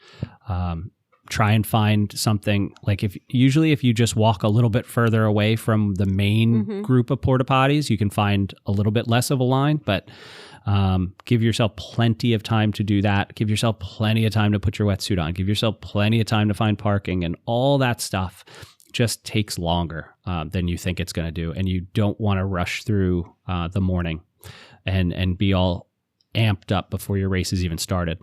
Try and find something like if you just walk a little bit further away from the main group of porta potties, you can find a little bit less of a line, but give yourself plenty of time to do that. Give yourself plenty of time to put your wetsuit on. Give yourself plenty of time to find parking, and all that stuff just takes longer than you think it's going to do. And you don't want to rush through the morning and be all amped up before your race is even started.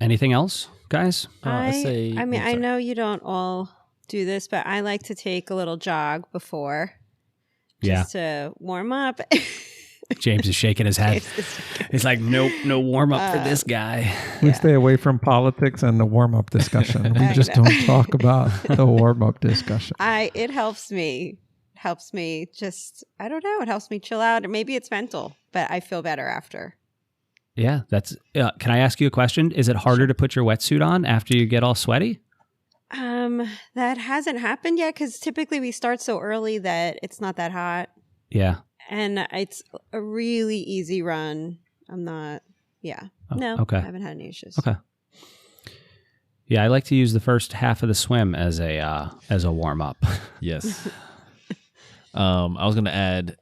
Anything else, guys? I know you don't all do this, but I like to take a little jog before just to warm up. James is shaking his head. He's like, nope, no warm up for this guy. We stay away from politics and the warm up discussion. We just don't talk about the warm up discussion. It helps me. Just, I don't know. It helps me chill out. Or maybe it's mental, but I feel better after. Yeah, that's. Can I ask you a question? Is it harder to put your wetsuit on after you get all sweaty? That hasn't happened yet because typically we start so early that it's not that hot. Yeah. And it's a really easy run. I'm not. Yeah. Okay. I haven't had any issues. Okay. Yeah, I like to use the first half of the swim as a warm up. Yes. I was going to add,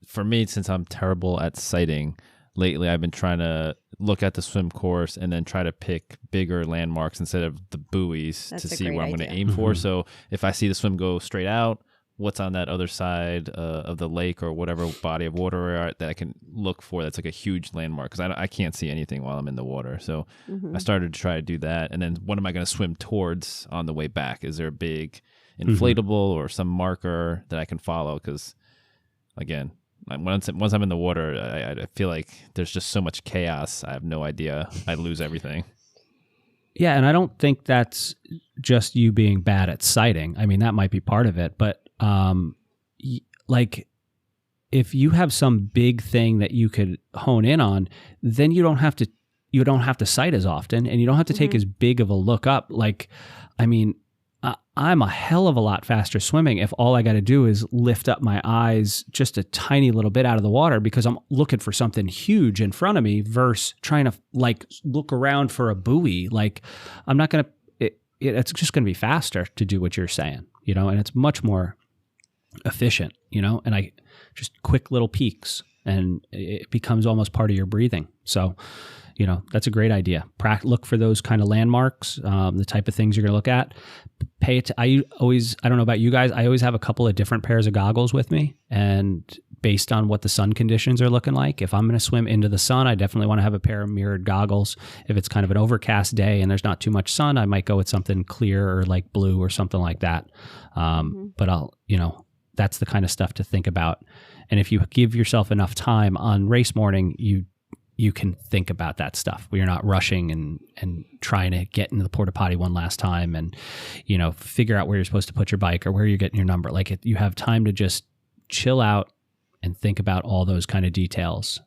for me, since I'm terrible at sighting, lately I've been trying to look at the swim course and then try to pick bigger landmarks instead of the buoys to see where I'm going to aim for. So if I see the swim go straight out, what's on that other side of the lake or whatever body of water that I can look for that's like a huge landmark, because I can't see anything while I'm in the water. So I started to try to do that. And then what am I going to swim towards on the way back? Is there a big inflatable or some marker that I can follow? Because again, once I'm in the water, I feel like there's just so much chaos. I have no idea. I lose everything. Yeah, and I don't think that's just you being bad at sighting. I mean, that might be part of it, but like if you have some big thing that you could hone in on, then you don't have to sight as often, and you don't have to take as big of a look up. Like, I mean, I'm a hell of a lot faster swimming if all I got to do is lift up my eyes just a tiny little bit out of the water because I'm looking for something huge in front of me versus trying to like look around for a buoy. Like, I'm not going to, it's just going to be faster to do what you're saying, and it's much more efficient, and I just quick little peaks and it becomes almost part of your breathing. So, that's a great idea. Look for those kind of landmarks, the type of things you're going to look at. I don't know about you guys, I always have a couple of different pairs of goggles with me, and based on what the sun conditions are looking like, if I'm going to swim into the sun, I definitely want to have a pair of mirrored goggles. If it's kind of an overcast day and there's not too much sun, I might go with something clear or like blue or something like that. But that's the kind of stuff to think about. And if you give yourself enough time on race morning, you can think about that stuff where you're not rushing and trying to get into the porta potty one last time and, figure out where you're supposed to put your bike or where you're getting your number. Like you have time to just chill out and think about all those kind of details,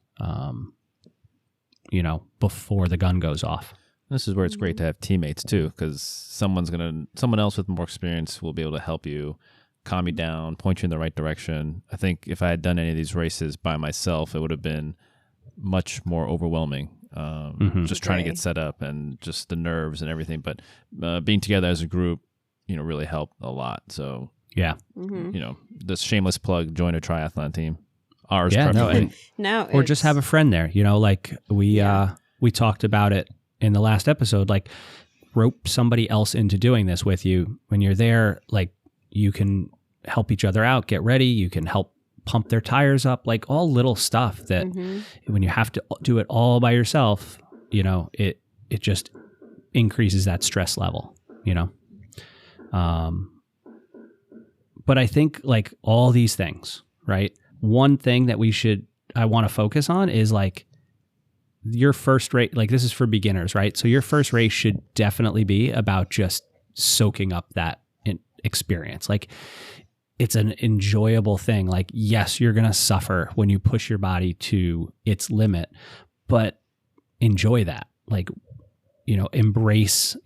before the gun goes off. This is where it's great to have teammates too, because someone else with more experience will be able to help you, calm you down, point you in the right direction. I think if I had done any of these races by myself, it would have been much more overwhelming, just trying to get set up and just the nerves and everything. But being together as a group, really helped a lot. So yeah, this shameless plug: join a triathlon team. Ours, preferably. Or just have a friend there. Like we talked about it in the last episode. Like rope somebody else into doing this with you when you're there. Like you can help each other out, get ready. You can help pump their tires up, like all little stuff that when you have to do it all by yourself, it just increases that stress level, but I think like all these things, right? One thing that I want to focus on is like your first race, like this is for beginners, right? So your first race should definitely be about just soaking up that experience. Like it's an enjoyable thing. Like, yes, you're going to suffer when you push your body to its limit, but enjoy that. Like, embrace,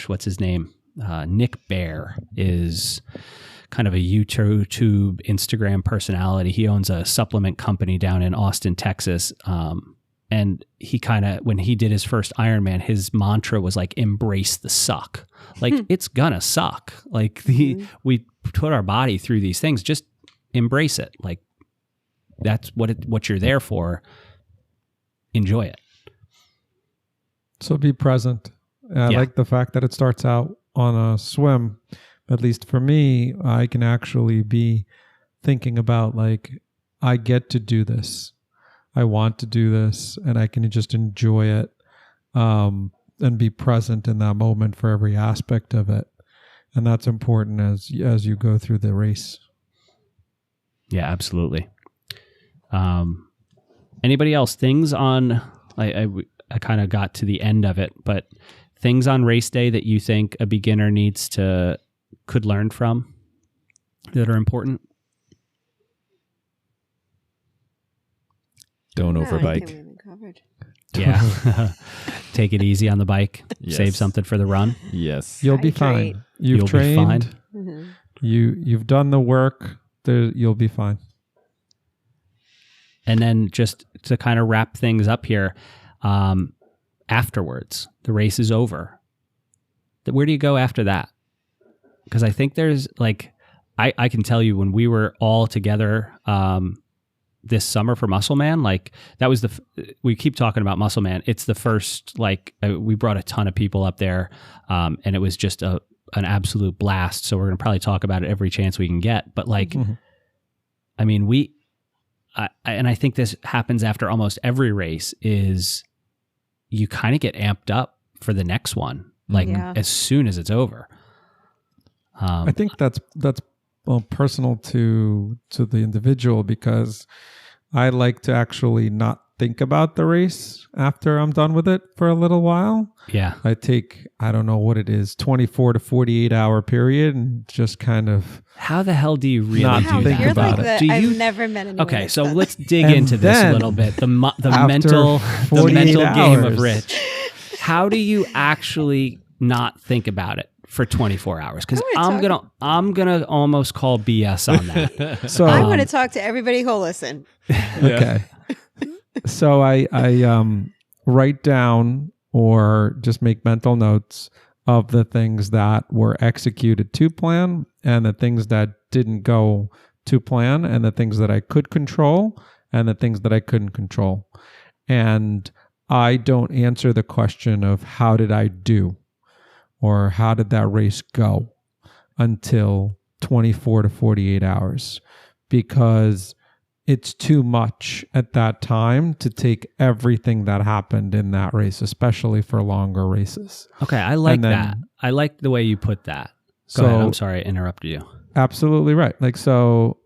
what's his name? Nick Bear is kind of a YouTube, Instagram personality. He owns a supplement company down in Austin, Texas. And he when he did his first Ironman, his mantra was like, embrace the suck. Like, it's gonna suck. Like, we put our body through these things, just embrace it. Like, that's what you're there for. Enjoy it. So be present. I like the fact that it starts out on a swim. At least for me, I can actually be thinking about, like, I get to do this. I want to do this, and I can just enjoy it and be present in that moment for every aspect of it. And that's important as you go through the race. Yeah, absolutely. Anybody else? Things on, I kind of got to the end of it, but things on race day that you think a beginner could learn from that are important? Don't overbike. I think we haven't covered. Yeah. Take it easy on the bike. Yes. Save something for the run. Yes. You'll be Hydrate. fine. You've trained. Be fine. Mm-hmm. You've done the work. You'll be fine. And then just to kind of wrap things up here, afterwards, the race is over. Where do you go after that? Because I think there's like, I can tell you when we were all together this summer for Muscle Man, like that was we keep talking about Muscle Man. It's the first, like we brought a ton of people up there and it was just an absolute blast. So we're going to probably talk about it every chance we can get. But like, I mean, and I think this happens after almost every race is you kind of get amped up for the next one, like as soon as it's over. I think that's personal to the individual, because I like to actually not think about the race after I'm done with it for a little while. Yeah. I take, I don't know what it is, 24 to 48 hour period and just kind of. How the hell do you really Not do think that? about it. Do you? I've never met anyone. Okay, that's so done let's that. dig And into this a then, little bit. The after mental 48 game of hours. Rich. How do you actually not think about it for 24 hours? Because I'm gonna almost call BS on that. So I want to talk to everybody who'll listen. okay. So I write down or just make mental notes of the things that were executed to plan and the things that didn't go to plan and the things that I could control and the things that I couldn't control. And I don't answer the question of how did I do or how did that race go until 24 to 48 hours, because it's too much at that time to take everything that happened in that race, especially for longer races. Okay, I like that. I like the way you put that. Go ahead. I'm sorry I interrupted you. Absolutely right. Like, so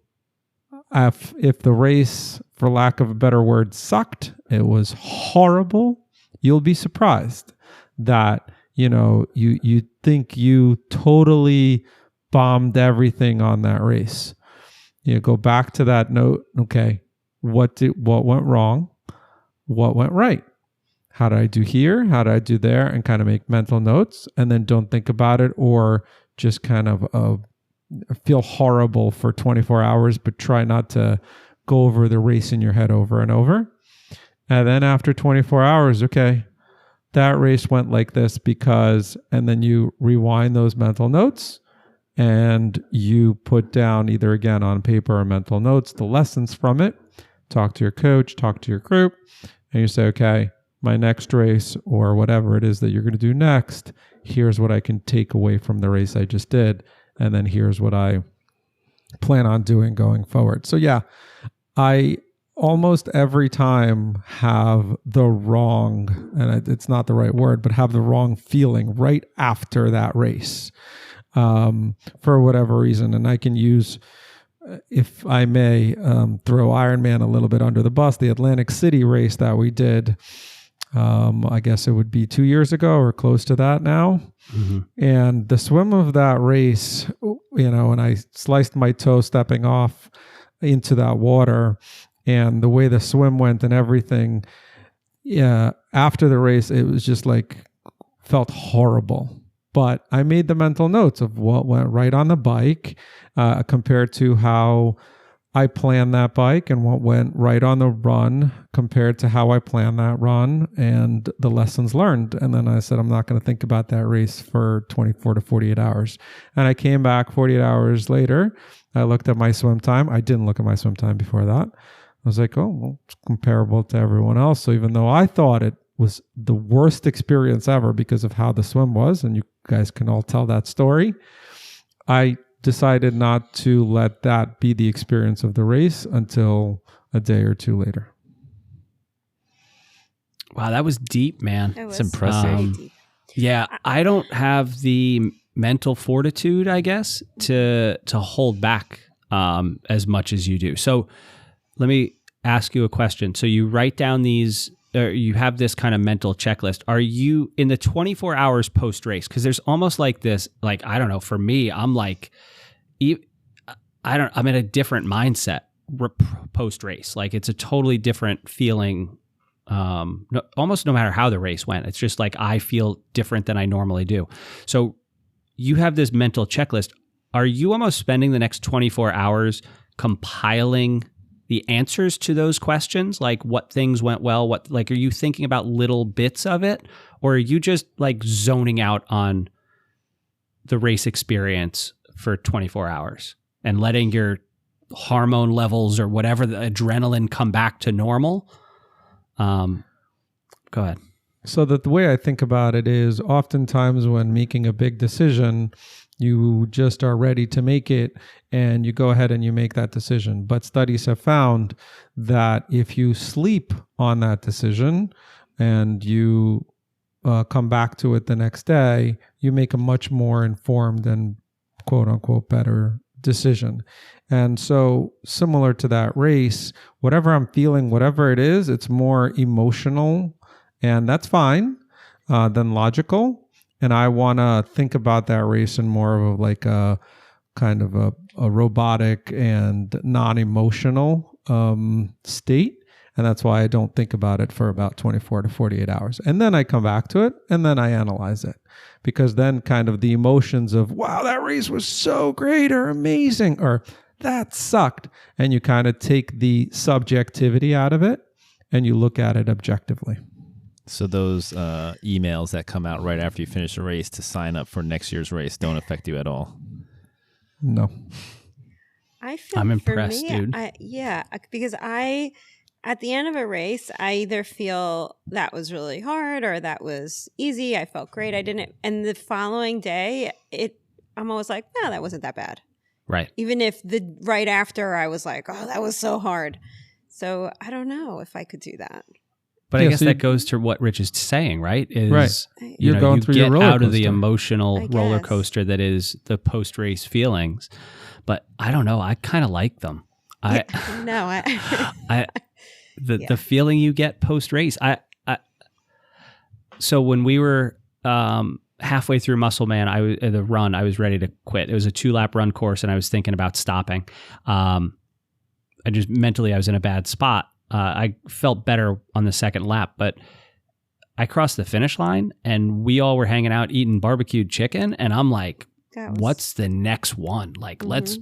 if the race, for lack of a better word, sucked, it was horrible, you'll be surprised that, you think you totally bombed everything on that race. You go back to that note. Okay, what went wrong? What went right? How did I do here? How did I do there? And kind of make mental notes, and then don't think about it, or just kind of feel horrible for 24 hours, but try not to go over the race in your head over and over. And then after 24 hours, okay, that race went like this because, and then you rewind those mental notes and you put down either again on paper or mental notes, the lessons from it, talk to your coach, talk to your group, and you say, okay, my next race or whatever it is that you're going to do next, here's what I can take away from the race I just did. And then here's what I plan on doing going forward. So yeah, I almost every time have the wrong, and it's not the right word, but have the wrong feeling right after that race for whatever reason. And I can use, if I may, throw Ironman a little bit under the bus, the Atlantic City race that we did. I guess it would be 2 years ago or close to that now. Mm-hmm. And the swim of that race, and I sliced my toe stepping off into that water, and the way the swim went and everything. Yeah, after the race, it was just like felt horrible. But I made the mental notes of what went right on the bike compared to how I planned that bike, and what went right on the run compared to how I planned that run, and the lessons learned. And then I said, I'm not going to think about that race for 24 to 48 hours. And I came back 48 hours later. I looked at my swim time. I didn't look at my swim time before that. I was like, oh, well, it's comparable to everyone else. So even though I thought it was the worst experience ever because of how the swim was, and you guys can all tell that story, I decided not to let that be the experience of the race until a day or two later. Wow, that was deep, man. It was It's impressive. very deep. Yeah, I don't have the mental fortitude, I guess, to hold back as much as you do. So let me ask you a question. So you write down these, or you have this kind of mental checklist. Are you in the 24 hours post race? Because there's almost like this, like, I don't know, for me, I'm like, I'm in a different mindset post race. Like it's a totally different feeling. Almost no matter how the race went, it's just like I feel different than I normally do. So you have this mental checklist. Are you almost spending the next 24 hours compiling the answers to those questions? Like what things went well? What, like, are you thinking about little bits of it, or are you just like zoning out on the race experience for 24 hours and letting your hormone levels or whatever, the adrenaline, come back to normal? Go ahead. So that the way I think about it is, oftentimes when making a big decision, you just are ready to make it and you go ahead and you make that decision. But studies have found that if you sleep on that decision and you come back to it the next day, you make a much more informed and quote unquote better decision. And so similar to that race, whatever I'm feeling, whatever it is, it's more emotional, and that's fine, than logical. And I want to think about that race in more of like a kind of a robotic and non-emotional state. And that's why I don't think about it for about 24 to 48 hours. And then I come back to it and then I analyze it. Because then kind of the emotions of, wow, that race was so great or amazing, or that sucked. And you kind of take the subjectivity out of it and you look at it objectively. So those emails that come out right after you finish a race to sign up for next year's race don't affect you at all? No. I feel I'm for impressed, me, dude. Because at the end of a race, I either feel that was really hard or that was easy. I felt great. I didn't. And the following day, I'm always like, no, that wasn't that bad. Right. Even if right after I was like, oh, that was so hard. So I don't know if I could do that. But I Yeah, guess so that goes to what Rich is saying, right? Is, Right. You You're know, going you through get your roller out of the coaster. emotional I roller guess. coaster that is the post-race feelings. But I don't know. I kind of like them. No, The feeling you get post-race. So when we were halfway through Muscle Man, the run, I was ready to quit. It was a 2-lap run course, and I was thinking about stopping. I just mentally, I was in a bad spot. I felt better on the second lap, but I crossed the finish line and we all were hanging out eating barbecued chicken. And I'm like, what's the next one? Like, let's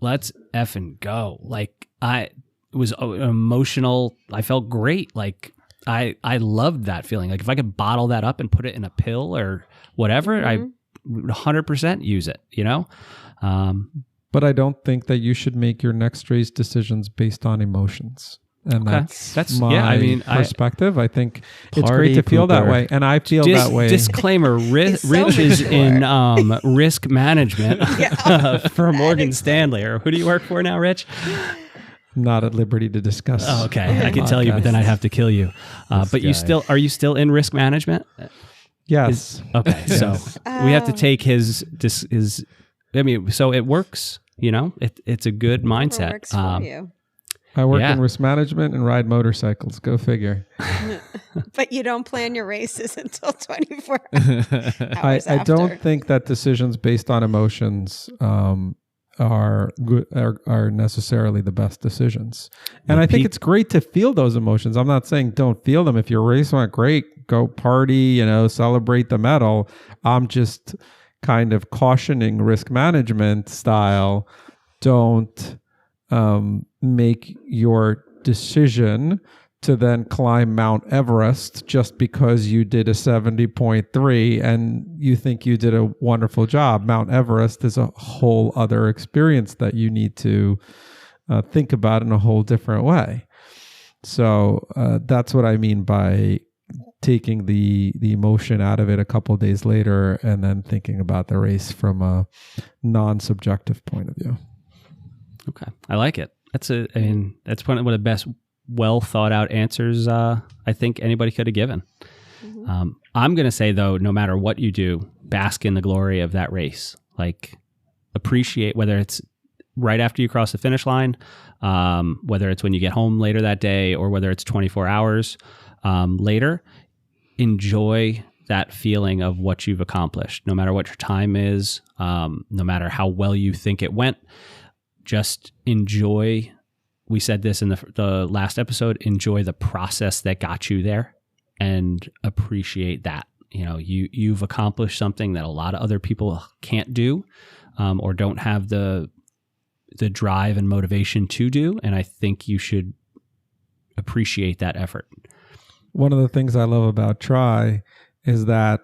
effing go. Like it was emotional. I felt great. Like I loved that feeling. Like if I could bottle that up and put it in a pill or whatever, I would 100% use it, you know? But I don't think that you should make your next race decisions based on emotions. And that's my yeah, I mean, perspective. I think it's Party great to feel that pooper. way. And I feel that way. Disclaimer, Rich is in risk management for Morgan Stanley. Or who do you work for now, Rich? I'm not at liberty to discuss. Oh, okay. I could tell you, but then I'd have to kill you. But are you still in risk management? Yes. Okay. So we have to take his, I mean, so it works, you know, it's a good mindset. Works for you. I work Yeah. in risk management and ride motorcycles. Go figure. But you don't plan your races until 24 hours I don't after. think that decisions based on emotions are good, are necessarily the best decisions. And I think it's great to feel those emotions. I'm not saying don't feel them. If your race went great, go party, celebrate the medal. I'm just kind of cautioning risk management style. Don't make your decision to then climb Mount Everest just because you did a 70.3 and you think you did a wonderful job. Mount Everest is a whole other experience that you need to think about in a whole different way. So that's what I mean by taking the emotion out of it a couple of days later and then thinking about the race from a non-subjective point of view. Okay. I like it. That's one of the best well thought out answers I think anybody could have given. Mm-hmm. I'm going to say though, no matter what you do, bask in the glory of that race. Like appreciate whether it's right after you cross the finish line, whether it's when you get home later that day or whether it's 24 hours later, enjoy that feeling of what you've accomplished, no matter what your time is, no matter how well you think it went. Just enjoy. We said this in the last episode, enjoy the process that got you there and appreciate that. You've accomplished something that a lot of other people can't do or don't have the drive and motivation to do. And I think you should appreciate that effort. One of the things I love about Tri is that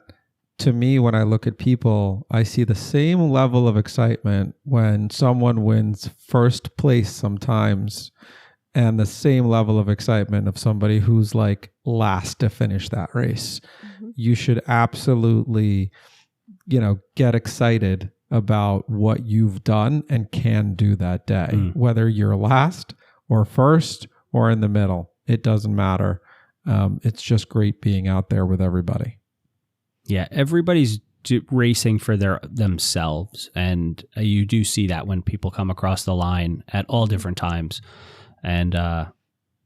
to me, when I look at people, I see the same level of excitement when someone wins first place sometimes and the same level of excitement of somebody who's like last to finish that race. Mm-hmm. You should absolutely, get excited about what you've done and can do that day, whether you're last or first or in the middle. It doesn't matter. It's just great being out there with everybody. Yeah, everybody's racing for themselves, and you do see that when people come across the line at all different times, and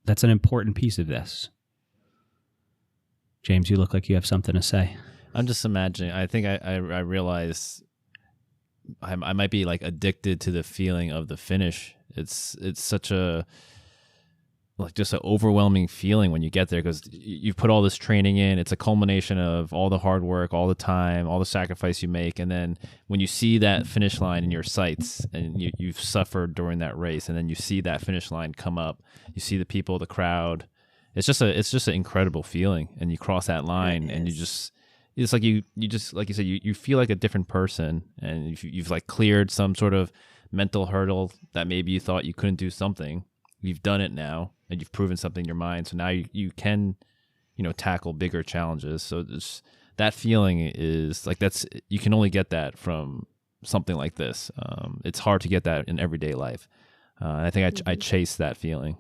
that's an important piece of this. James, you look like you have something to say. I'm just imagining. I think I realize I might be like addicted to the feeling of the finish. It's such a just an overwhelming feeling when you get there because you've put all this training in. It's a culmination of all the hard work, all the time, all the sacrifice you make. And then when you see that finish line in your sights and you've suffered during that race, and then you see that finish line come up, you see the people, the crowd, it's just an incredible feeling. And you cross that line and it's like you just, like you said, you feel like a different person, and you've like cleared some sort of mental hurdle that maybe you thought you couldn't do something. You've done it now, and you've proven something in your mind. So now you can, tackle bigger challenges. So that feeling is like you can only get that from something like this. It's hard to get that in everyday life. I think I chase that feeling.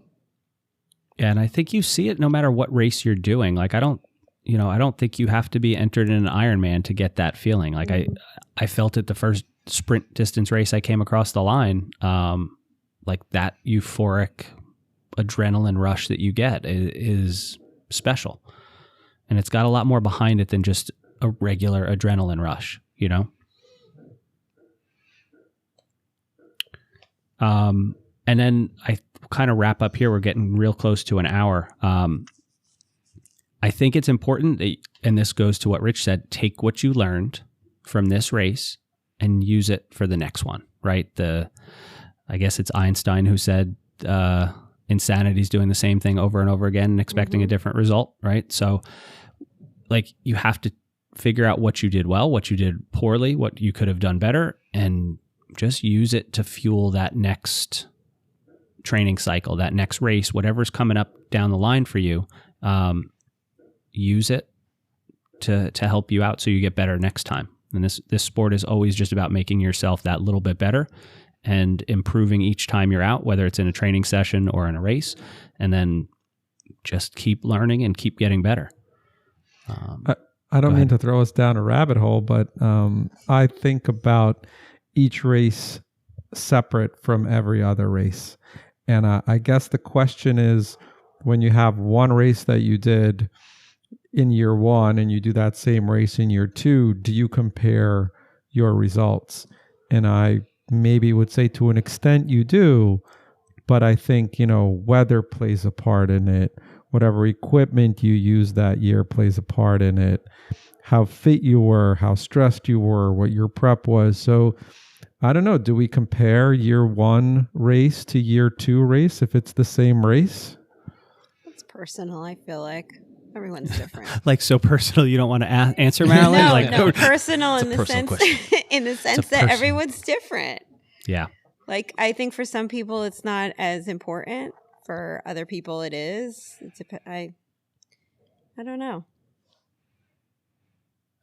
Yeah, and I think you see it no matter what race you're doing. Like I don't think you have to be entered in an Ironman to get that feeling. Like I felt it the first sprint distance race I came across the line. Like that euphoric adrenaline rush that you get is special. And it's got a lot more behind it than just a regular adrenaline rush, And then I kind of wrap up here. We're getting real close to an hour. I think it's important that, and this goes to what Rich said, take what you learned from this race and use it for the next one, right? I guess it's Einstein who said insanity is doing the same thing over and over again and expecting a different result, right? So like you have to figure out what you did well, what you did poorly, what you could have done better, and just use it to fuel that next training cycle, that next race, whatever's coming up down the line for you. Use it to help you out so you get better next time. And this sport is always just about making yourself that little bit better and improving each time you're out, whether it's in a training session or in a race, and then just keep learning and keep getting better. I don't mean to throw us down a rabbit hole, but I think about each race separate from every other race. And I guess the question is, when you have one race that you did in year one and you do that same race in year two, do you compare your results? And I maybe would say to an extent you do, but I think, weather plays a part in it. Whatever equipment you use that year plays a part in it. How fit you were, how stressed you were, what your prep was. So I don't know, do we compare year one race to year two race if it's the same race? It's personal, I feel like. Everyone's different. Like, so personal you don't want to answer, Marilyn? No, personal in the sense that everyone's different. Yeah. Like, I think for some people it's not as important. For other people it is. I don't know.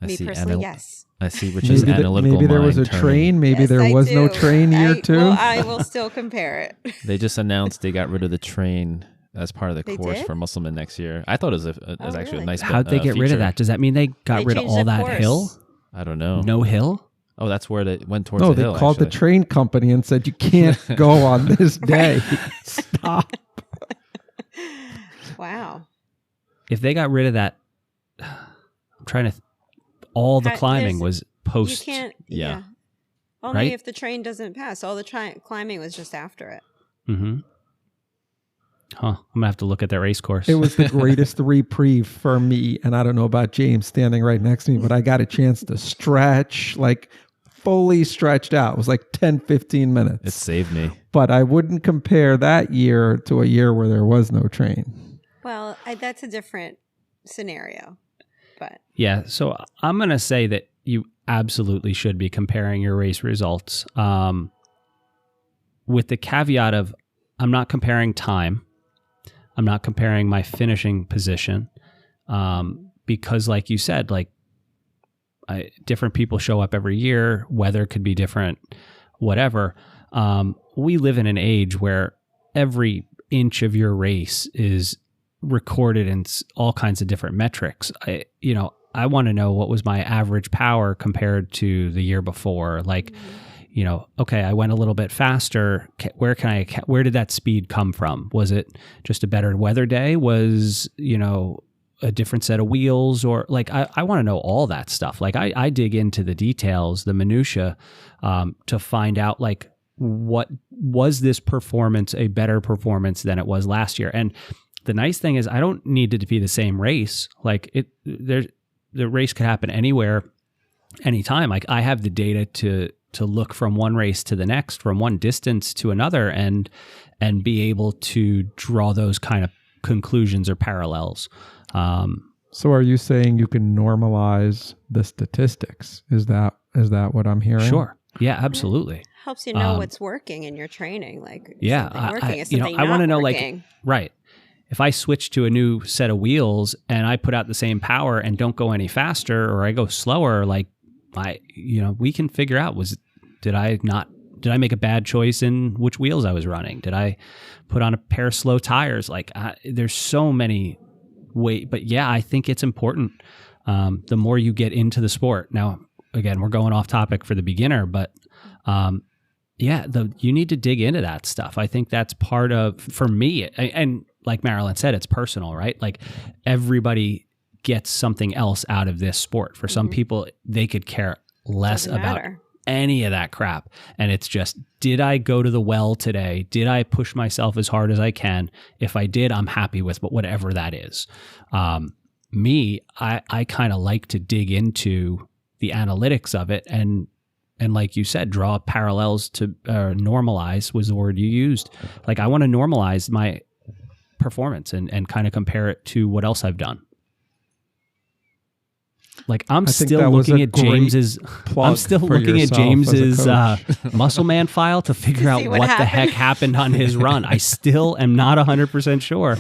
Me personally, yes. I see Rich's analytical maybe there was a turning. train. Maybe yes, there was no train year two. Well, I will still compare it. They just announced they got rid of the train as part of the They course did? for Musselman next year. I thought it was actually really? a nice How'd they get rid feature. of that? Does that mean they got They rid of changed all the that course. hill? I don't know. No hill? Oh, that's where they went towards No, the they hill. called the actually. train company and said, you can't go on this day. Stop. Wow. If they got rid of that, I'm trying to. All the climbing was post. You can't. Yeah. Yeah. Only Right? if the train doesn't pass. All the climbing was just after it. Mm-hmm. Huh. I'm gonna have to look at that race course. It was the greatest reprieve for me. And I don't know about James standing right next to me, but I got a chance to stretch, like fully stretched out. It was like 10, 15 minutes. It saved me. But I wouldn't compare that year to a year where there was no train. Well, that's a different scenario. But Yeah, so I'm going to say that you absolutely should be comparing your race results with the caveat of I'm not comparing time. I'm not comparing my finishing position because like you said, different people show up every year. Weather could be different, whatever. We live in an age where every inch of your race is recorded in all kinds of different metrics. I want to know what was my average power compared to the year before. Okay, I went a little bit faster. Where did that speed come from? Was it just a better weather day? Was, a different set of wheels? Or I want to know all that stuff. I dig into the details, the minutia, to find out what was this performance a better performance than it was last year? And the nice thing is I don't need it to be the same race. The race could happen anywhere, anytime. I have the data to look from one race to the next, from one distance to another, and be able to draw those kind of conclusions or parallels. So are you saying you can normalize the statistics? Is that what I'm hearing? Sure. Yeah, absolutely. helps you know what's working in your training. I want to know, right. If I switch to a new set of wheels and I put out the same power and don't go any faster, or I go slower, we can figure out, did I make a bad choice in which wheels I was running? Did I put on a pair of slow tires? There's so many ways, but yeah, I think it's important. The more you get into the sport. Now, again, we're going off topic for the beginner, but you need to dig into that stuff. I think that's part of, for me, and like Marilyn said, it's personal, right? Everybody gets something else out of this sport. For some people, they could care less about any of that crap. And it's just, did I go to the well today? Did I push myself as hard as I can? If I did, I'm happy with whatever that is. Me, I kind of like to dig into the analytics of it and like you said, draw parallels to normalize was the word you used. I want to normalize my performance and kind of compare it to what else I've done. I'm still looking at James's Muscle Man file to figure out what the heck happened on his run. I still am not 100% sure,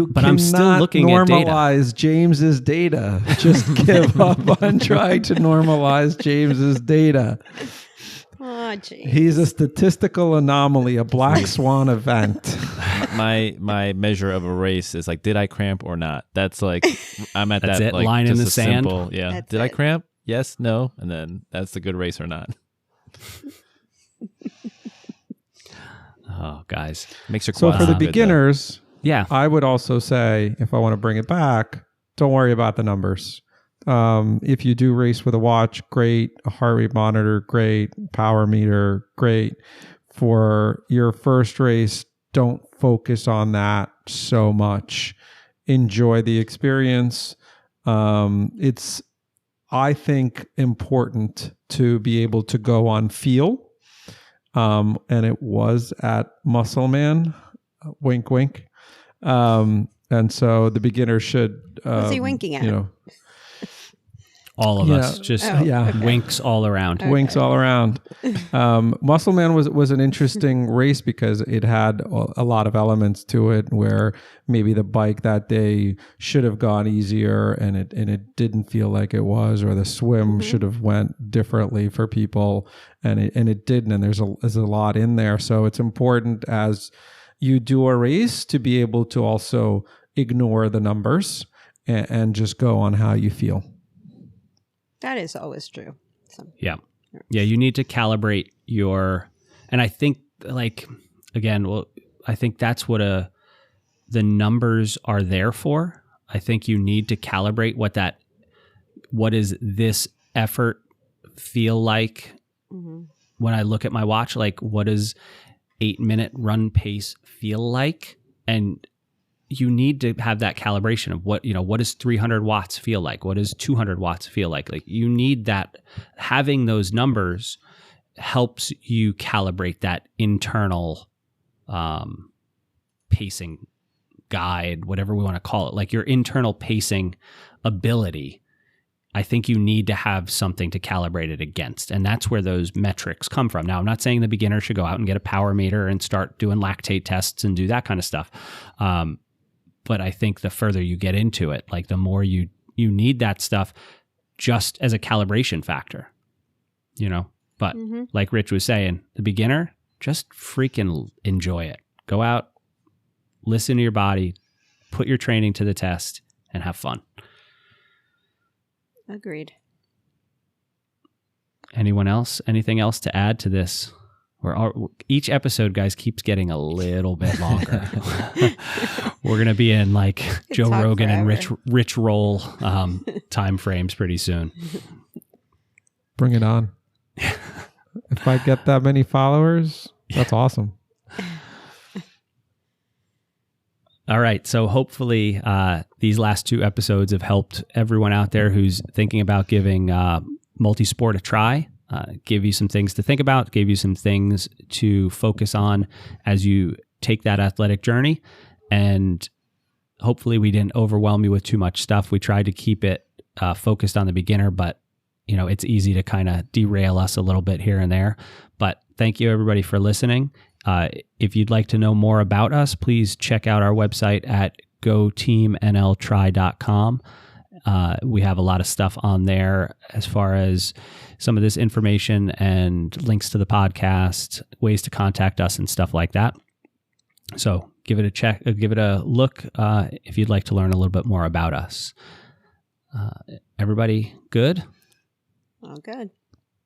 but I'm still looking at data. Normalize James's data. Just give up on trying to normalize James's data. Oh, geez. He's a statistical anomaly, a black swan event. My measure of a race is did I cramp or not? That's I'm at that's that it, line in the sand. Simple, yeah. That's did it. I cramp? Yes, no, and then that's a good race or not. Oh, guys. Makes your So quads for the look good, though. beginners, Yeah. I would also say, if I want to bring it back, don't worry about the numbers. If you do race with a watch, great. A heart rate monitor, great. Power meter, great. For your first race, don't focus on that so much. Enjoy the experience. It's, I think, important to be able to go on feel. And it was at Muscle Man, wink, wink. And so the beginner should, What's he winking at? You know, All of us. Just yeah. winks all around. Okay. Winks all around. Muscle Man was an interesting race because it had a lot of elements to it where maybe the bike that day should have gone easier and it didn't feel like it was, or the swim should have went differently for people and it didn't. And there's a lot in there. So it's important as you do a race to be able to also ignore the numbers and just go on how you feel. That is always true. So, Yeah. Yeah. You need to calibrate and I think I think that's what the numbers are there for. I think you need to calibrate what does this effort feel like when I look at my watch, like what does 8-minute run pace feel like? And you need to have that calibration of what does 300 watts feel like? What does 200 watts feel like? Like you need that. Having those numbers helps you calibrate that internal pacing guide, whatever we want to call it, like your internal pacing ability. I think you need to have something to calibrate it against. And that's where those metrics come from. Now, I'm not saying the beginner should go out and get a power meter and start doing lactate tests and do that kind of stuff. But I think the further you get into it, like the more you need that stuff just as a calibration factor, But like Rich was saying, the beginner, just freaking enjoy it. Go out, listen to your body, put your training to the test, and have fun. agreed. Anyone else? Anything else to add to this? Each episode, guys, keeps getting a little bit longer. We're going to be in like Joe Rogan and Rich Roll time frames pretty soon. Bring it on. If I get that many followers, that's awesome. All right. So hopefully these last 2 episodes have helped everyone out there who's thinking about giving multisport a try. Give you some things to think about, give you some things to focus on as you take that athletic journey. And hopefully we didn't overwhelm you with too much stuff. We tried to keep it focused on the beginner, but it's easy to kind of derail us a little bit here and there. But thank you everybody for listening. If you'd like to know more about us, please check out our website at goteamnltry.com. We have a lot of stuff on there as far as some of this information and links to the podcast, ways to contact us and stuff like that. So give it a check, give it a look if you'd like to learn a little bit more about us. Everybody good? Oh, good.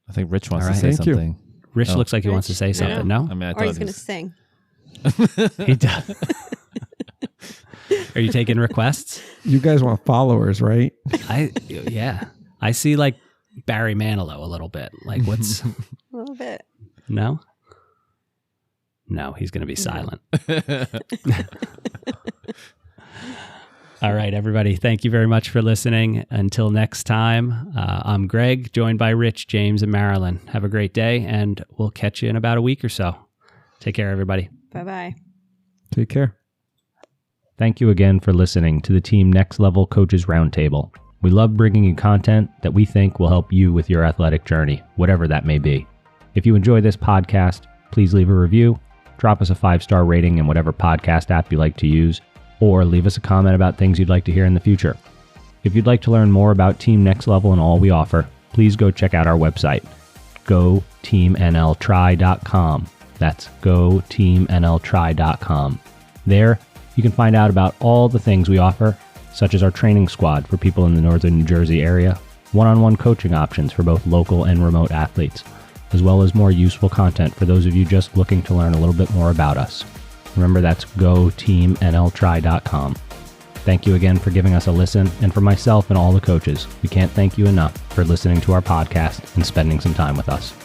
I think Rich wants All to right. say Thank you. something. Rich Oh. looks like he wants to say something. No? I mean, I Or thought he's it going to was- sing. He does. Are you taking requests? You guys want followers, right? Yeah. I see like Barry Manilow a little bit. Like what's... A little bit. No? No, he's going to be silent. All right, everybody. Thank you very much for listening. Until next time, I'm Greg, joined by Rich, James, and Marilyn. Have a great day, and we'll catch you in about a week or so. Take care, everybody. Bye-bye. Take care. Thank you again for listening to the Team Next Level Coaches Roundtable. We love bringing you content that we think will help you with your athletic journey, whatever that may be. If you enjoy this podcast, please leave a review, drop us a 5-star rating in whatever podcast app you like to use, or leave us a comment about things you'd like to hear in the future. If you'd like to learn more about Team Next Level and all we offer, please go check out our website, goteamnltry.com. That's goteamnltry.com. There, you can find out about all the things we offer, such as our training squad for people in the northern New Jersey area, one-on-one coaching options for both local and remote athletes, as well as more useful content for those of you just looking to learn a little bit more about us. Remember, that's goteamnltry.com. Thank you again for giving us a listen, and for myself and all the coaches, we can't thank you enough for listening to our podcast and spending some time with us.